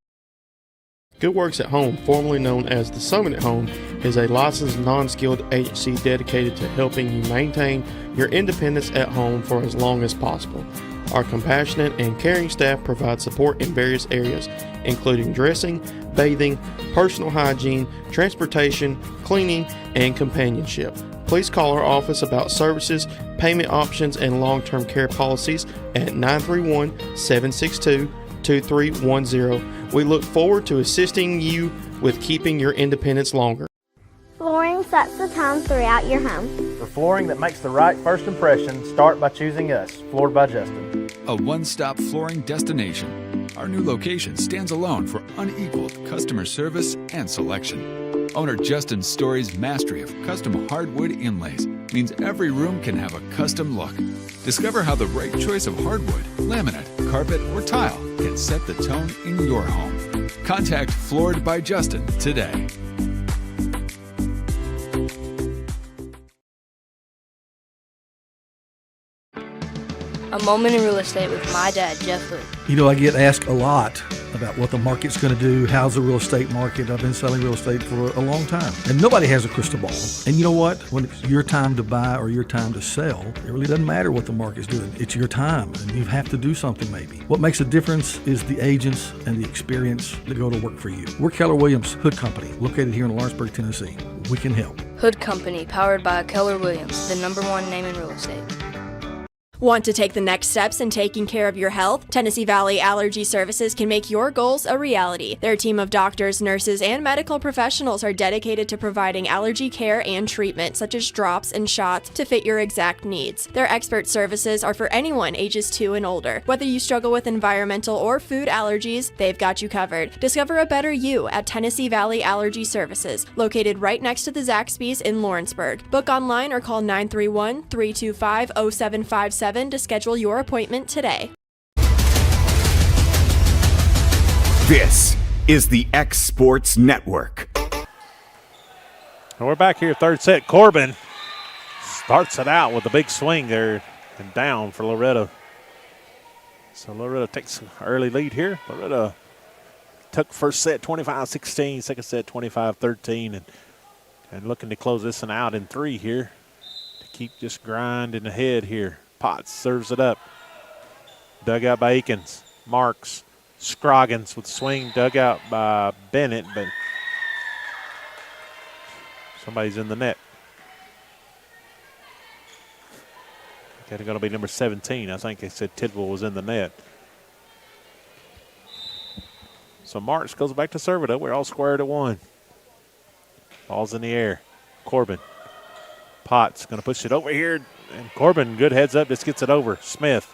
Good Works at Home, formerly known as the Summit at Home, is a licensed non-skilled agency dedicated to helping you maintain your independence at home for as long as possible. Our compassionate and caring staff provide support in various areas, including dressing, bathing, personal hygiene, transportation, cleaning, and companionship. Please call our office about services, payment options, and long-term care policies at 931-762-2310. We look forward to assisting you with keeping your independence longer. Flooring sets the tone throughout your home. For flooring that makes the right first impression, start by choosing us, Floored by Justin. A one-stop flooring destination. Our new location stands alone for unequaled customer service and selection. Owner Justin Story's mastery of custom hardwood inlays means every room can have a custom look. Discover how the right choice of hardwood, laminate, carpet, or tile can set the tone in your home. Contact Floored by Justin today. A moment in real estate with my dad, Jeff Hood. You know, I get asked a lot about what the market's going to do. How's the real estate market? I've been selling real estate for a long time. And nobody has a crystal ball. And you know what? When it's your time to buy or your time to sell, it really doesn't matter what the market's doing. It's your time, and you have to do something maybe. What makes a difference is the agents and the experience that go to work for you. We're Keller Williams Hood Company, located here in Lawrenceburg, Tennessee. We can help. Hood Company, powered by Keller Williams, the #1 name in real estate. Want to take the next steps in taking care of your health? Tennessee Valley Allergy Services can make your goals a reality. Their team of doctors, nurses, and medical professionals are dedicated to providing allergy care and treatment, such as drops and shots, to fit your exact needs. Their expert services are for anyone ages 2 and older. Whether you struggle with environmental or food allergies, they've got you covered. Discover a better you at Tennessee Valley Allergy Services, located right next to the Zaxby's in Lawrenceburg. Book online or call 931-325-0757 to schedule your appointment today. This is the X Sports Network. And we're back here, third set. Corbin starts it out with a big swing there and down for Loretto. So Loretto takes an early lead here. Loretto took first set 25-16, second set 25-13, and looking to close this one out in 3 here to keep just grinding ahead here. Potts serves it up. Dug out by Akins. Marks. Scroggins with swing. Dug out by Bennett, but somebody's in the net. It's going to be number 17. I think they said Tidwell was in the net. So Marks goes back to serve it up. We're all squared at 1. Ball's in the air. Corbin. Potts going to push it over here. And Corbin, good heads up, just gets it over. Smith.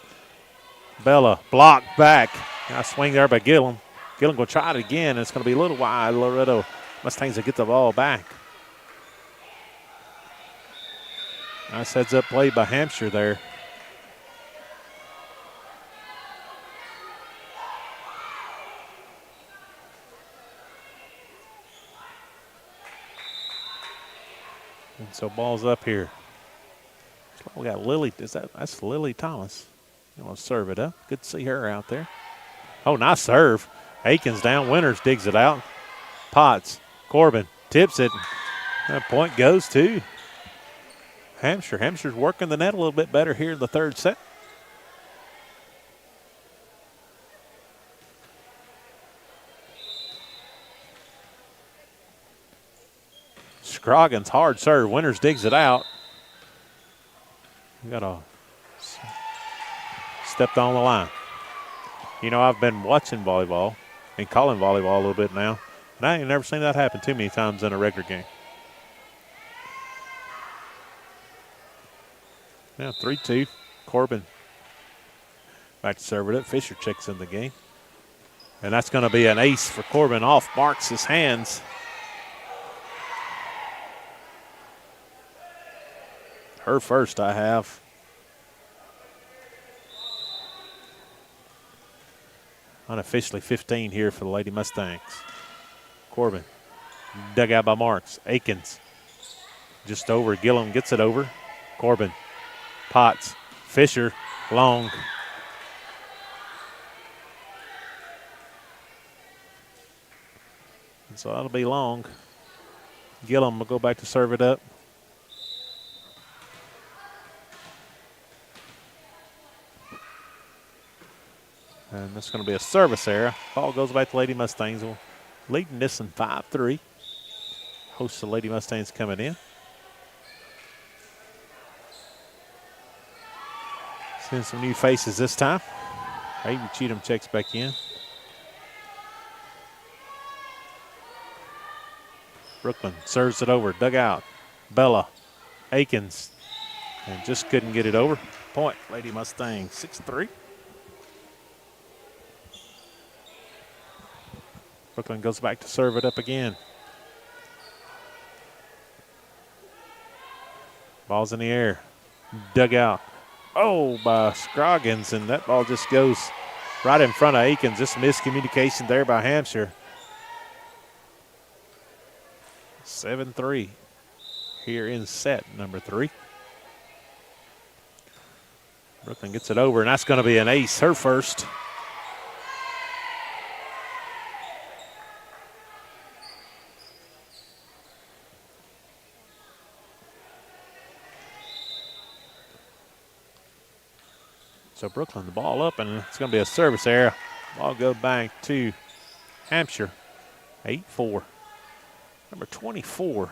Bella blocked back. Nice swing there by Gillum. Gillum going to try it again, and it's going to be a little wide. Loretto Mustangs will get the ball back. Nice heads up play by Hampshire there. And so ball's up here. We got Lily. That's Lily Thomas. You want to serve it up. Good to see her out there. Oh, nice serve. Aikens down. Winters digs it out. Potts. Corbin tips it. That point goes to Hampshire. Hampshire's working the net a little bit better here in the third set. Scroggins, hard serve. Winters digs it out. Stepped on the line. You know, I've been watching volleyball and calling volleyball a little bit now, and I ain't never seen that happen too many times in a regular game. Now 3-2. Corbin back to serve it up. Fisher checks in the game. And that's going to be an ace for Corbin off Marks' hands. Her first, I have. Unofficially 15 here for the Lady Mustangs. Corbin, dug out by Marks. Aikens, just over. Gillum gets it over. Corbin, Potts, Fisher, long. And so that'll be long. Gillum will go back to serve it up. And that's going to be a service error. Ball goes back to Lady Mustangs. We'll leading this in 5-3. Hosts the Lady Mustangs coming in. Seeing some new faces this time. Avery Cheatham checks back in. Brooklyn serves it over. Dug out. Bella. Aikens. And just couldn't get it over. Point. Lady Mustangs 6-3. Brooklyn goes back to serve it up again. Ball's in the air. Dug out. Oh, by Scroggins, and that ball just goes right in front of Aikens. Just miscommunication there by Hampshire. 7-3 here in set number 3. Brooklyn gets it over, and that's going to be an ace, her first. So Brooklyn, the ball up, and it's going to be a service error. Ball go back to Hampshire. 8-4. Number 24,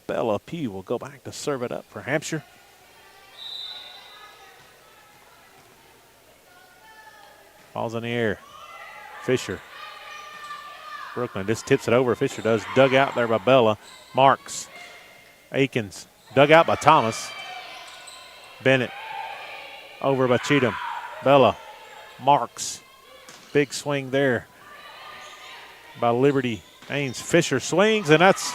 Bella Pugh, will go back to serve it up for Hampshire. Ball's in the air. Fisher. Brooklyn just tips it over. Fisher does. Dug out there by Bella. Marks. Aikens. Dug out by Thomas. Bennett. Over by Cheatham. Bella. Marks. Big swing there by Liberty Ains. Fisher swings, and that's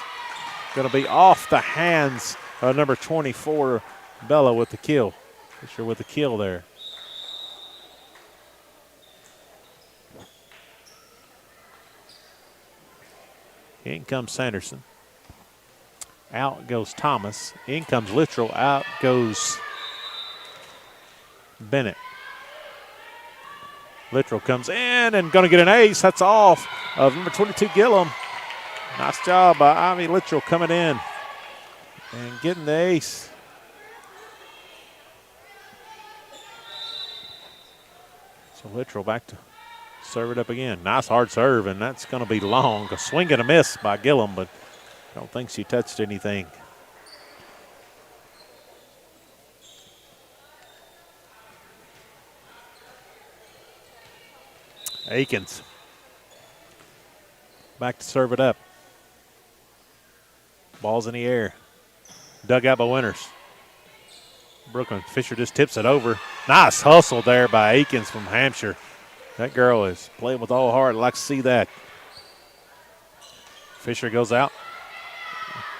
going to be off the hands of number 24, Bella, with the kill. Fisher with the kill there. In comes Sanderson. Out goes Thomas. In comes Littrell. Out goes Bennett. Littrell comes in and going to get an ace. That's off of number 22, Gillum. Nice job by Ivy Littrell coming in and getting the ace. So Littrell back to serve it up again. Nice hard serve, and that's going to be long. A swing and a miss by Gillum, but I don't think she touched anything. Aikens back to serve it up. Ball's in the air. Dug out by Winters. Brooklyn. Fisher just tips it over. Nice hustle there by Aikens from Hampshire. That girl is playing with all heart. I'd like to see that. Fisher goes out.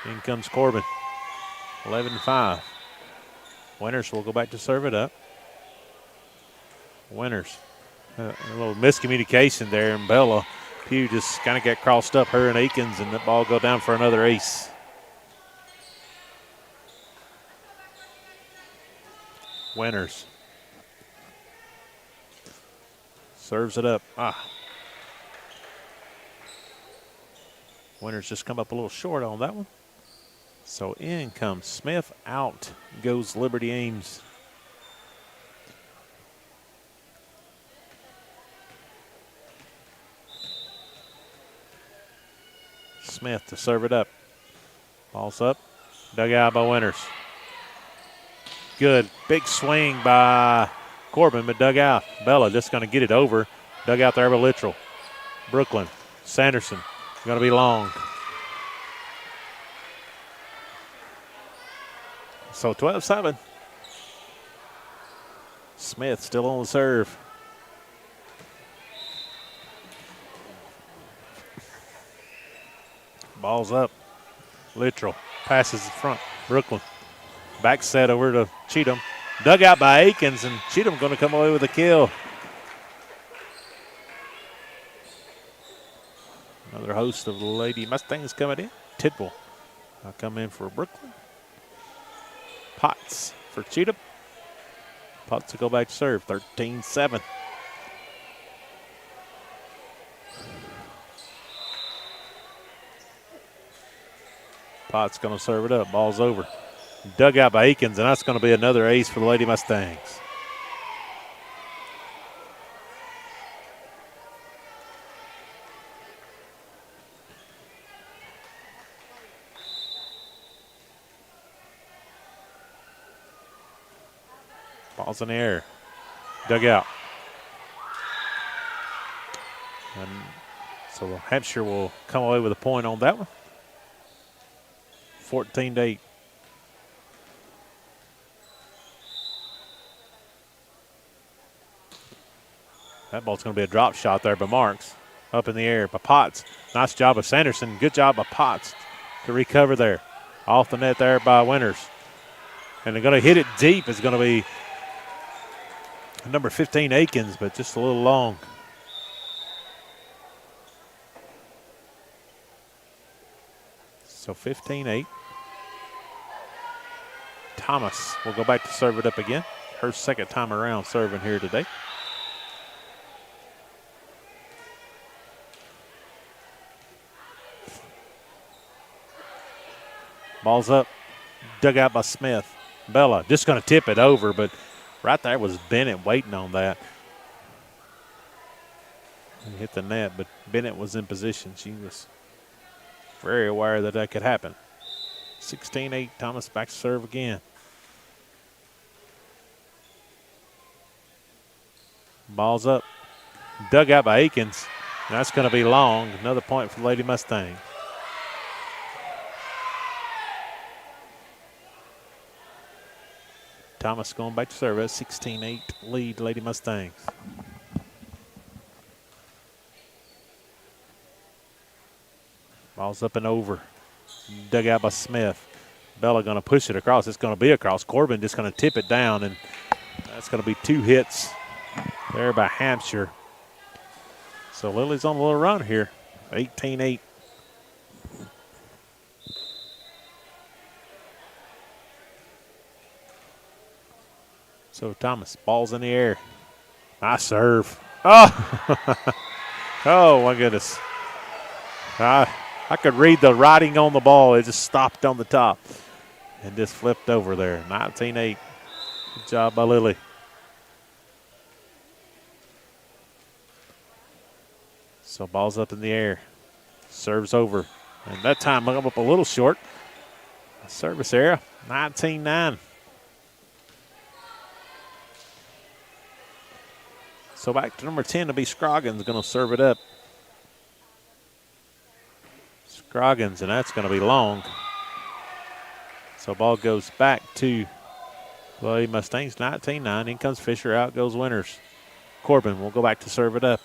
In comes Corbin. 11-5. Winters will go back to serve it up. Winters. A little miscommunication there, and Bella Pugh just kind of got crossed up, her and Aikens, and that ball go down for another ace. Serves it up. Winters just come up a little short on that one. So in comes Smith. Out goes Liberty Ames. Smith to serve it up. Ball's up. Dug out by Winters. Good. Big swing by Corbin, but dug out. Bella just going to get it over. Dug out there by Littrell. Brooklyn. Sanderson. Going to be long. So 12-7. Smith still on the serve. Ball's up. Littrell passes in front. Brooklyn. Back set over to Cheatham. Dug out by Akins, and Cheatham going to come away with a kill. Another host of the Lady Mustangs coming in. Tidwell will come in for Brooklyn. Potts for Cheatham. Potts to go back to serve. 13-7. Potts going to serve it up. Ball's over. Dug out by Akins, and that's going to be another ace for the Lady Mustangs. Ball's in the air. Dug out. And so Hampshire will come away with a point on that one. 14-8. That ball's going to be a drop shot there by Marks. Up in the air by Potts. Nice job of Sanderson. Good job by Potts to recover there. Off the net there by Winters. And they're going to hit it deep. It's going to be number 15, Akins, but just a little long. So 15-8. Thomas will go back to serve it up again. Her second time around serving here today. Ball's up. Dug out by Smith. Bella just going to tip it over, but right there was Bennett waiting on that. He hit the net, but Bennett was in position. She was very aware that could happen. 16-8, Thomas back to serve again. Ball's up. Dug out by Akins. And that's going to be long. Another point for the Lady Mustangs. Thomas going back to serve. 16-8 lead Lady Mustangs. Ball's up and over. Dug out by Smith. Bella going to push it across. It's going to be across. Corbin just going to tip it down, and that's going to be two hits there by Hampshire. So Lily's on a little run here. 18-8. So Thomas, ball's in the air. Nice serve. Oh, oh my goodness. I could read the writing on the ball. It just stopped on the top and just flipped over there. 19-8. Good job by Lily. So ball's up in the air. Serves over. And that time hung up a little short. Service area, 19-9. So back to number 10 to be Scroggins, going to serve it up. Scroggins, and that's going to be long. So ball goes back to the Lady Mustangs, 19-9. In comes Fisher, out goes Winters. Corbin will go back to serve it up.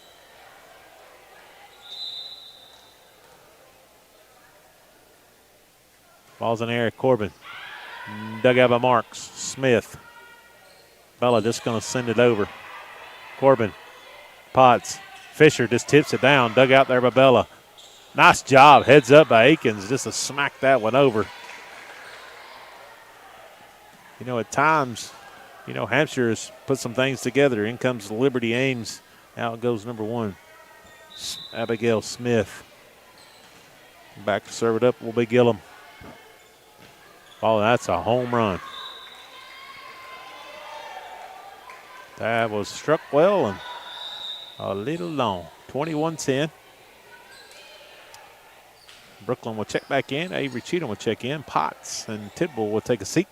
Ball's in the air, Corbin. Dug out by Marks. Smith. Bella just going to send it over. Corbin. Potts. Fisher just tips it down. Dug out there by Bella. Nice job. Heads up by Akins just to smack that one over. You know, at times, you know, Hampshire has put some things together. In comes Liberty Ames Out goes number 1, Abigail Smith. Back to serve it up will be Gillum. Oh, that's a home run. That was struck well and a little long. 21-10. Brooklyn will check back in. Avery Cheatham will check in. Potts and Tidwell will take a seat.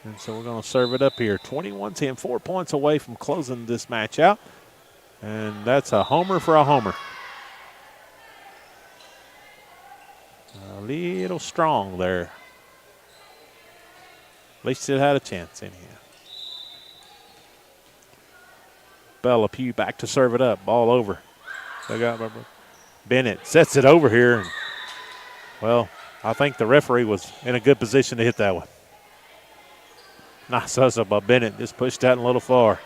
And so we're going to serve it up here. 21-10, 4 points away from closing this match out. And that's a homer for a homer. A little strong there. At least it had a chance anyhow. Bella Pugh back to serve it up. Ball over. They got Bennett sets it over here. And, well, I think the referee was in a good position to hit that one. Nice hustle by Bennett. Just pushed that a little far.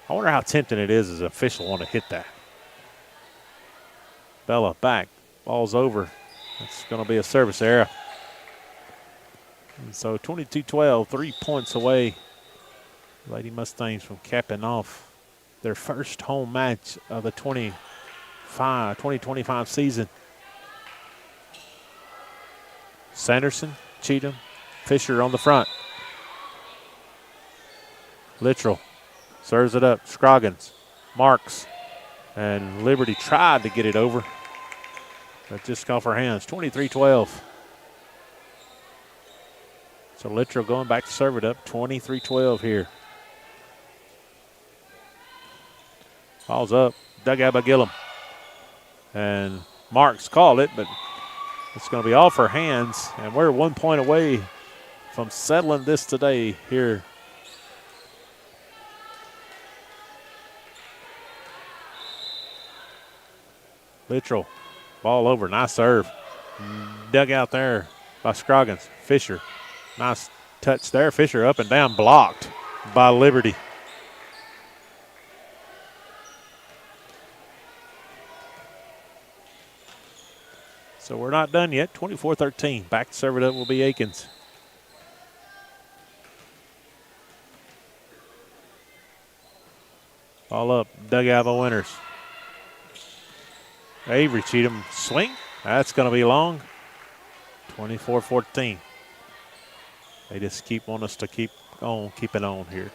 I wonder how tempting it is as an official want to hit that. Bella back. Ball's over. That's going to be a service error. And so 22-12, 3 points away. Lady Mustangs from capping off their first home match of the 2025 season. Sanderson, Cheatham, Fisher on the front. Littrell serves it up. Scroggins, Marks, and Liberty tried to get it over, but just off her hands. 23-12. So Littrell going back to serve it up. 23-12 here. Ball's up, dug out by Gillum. And Marks called it, but it's going to be off her hands. And we're 1 point away from settling this today here. Littrell, ball over, nice serve. Dug out there by Scroggins. Fisher, nice touch there. Fisher up and down, blocked by Liberty. So we're not done yet. 24-13. Back to serve it up will be Akins. Ball up, dug out by Winters. Avery Cheatham swing. That's going to be long. 24-14. They just want us to keep on keeping on here.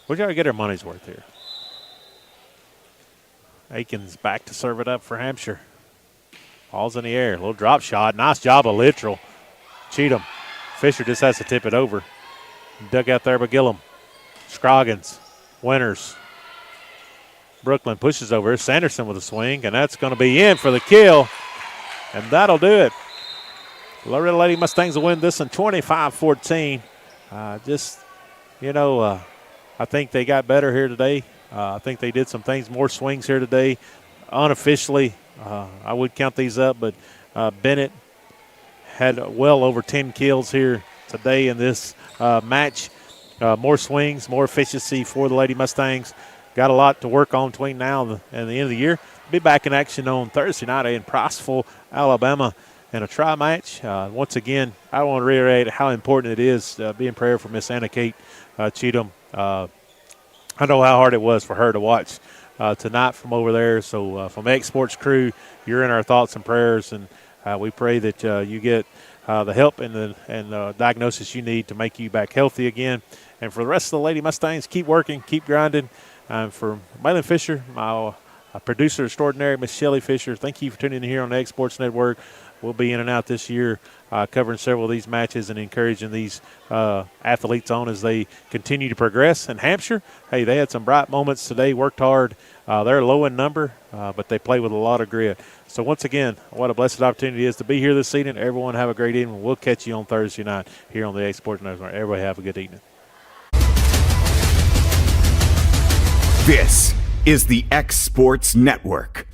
We got to get our money's worth here. Akins back to serve it up for Hampshire. Ball's in the air. Little drop shot. Nice job of Littrell. Cheatham. Fisher just has to tip it over. Dug out there by Gillum. Scroggins. Winters. Brooklyn pushes over. Sanderson with a swing, and that's going to be in for the kill. And that'll do it. Loretto Lady Mustangs will win this one 25-14. I think they got better here today. I think they did some things, more swings here today. Unofficially, I would count these up, but Bennett had well over 10 kills here today in this match. More swings, more efficiency for the Lady Mustangs. Got a lot to work on between now and the end of the year. Be back in action on Thursday night in Priceville, Alabama, in a try match. Once again, I want to reiterate how important it is being prayer for Miss Anna Kate Cheatham. I know how hard it was for her to watch tonight from over there. So from X Sports crew, you're in our thoughts and prayers, and we pray that you get the help and the diagnosis you need to make you back healthy again. And for the rest of the Lady Mustangs, keep working, keep grinding. For Maylin Fisher, my producer extraordinary, Miss Shelley Fisher, thank you for tuning in here on the X Sports Network. We'll be in and out this year covering several of these matches and encouraging these athletes on as they continue to progress. And Hampshire, hey, they had some bright moments today, worked hard. They're low in number, but they play with a lot of grit. So once again, what a blessed opportunity it is to be here this evening. Everyone have a great evening. We'll catch you on Thursday night here on the X Sports Network. Everybody have a good evening. This is the X Sports Network.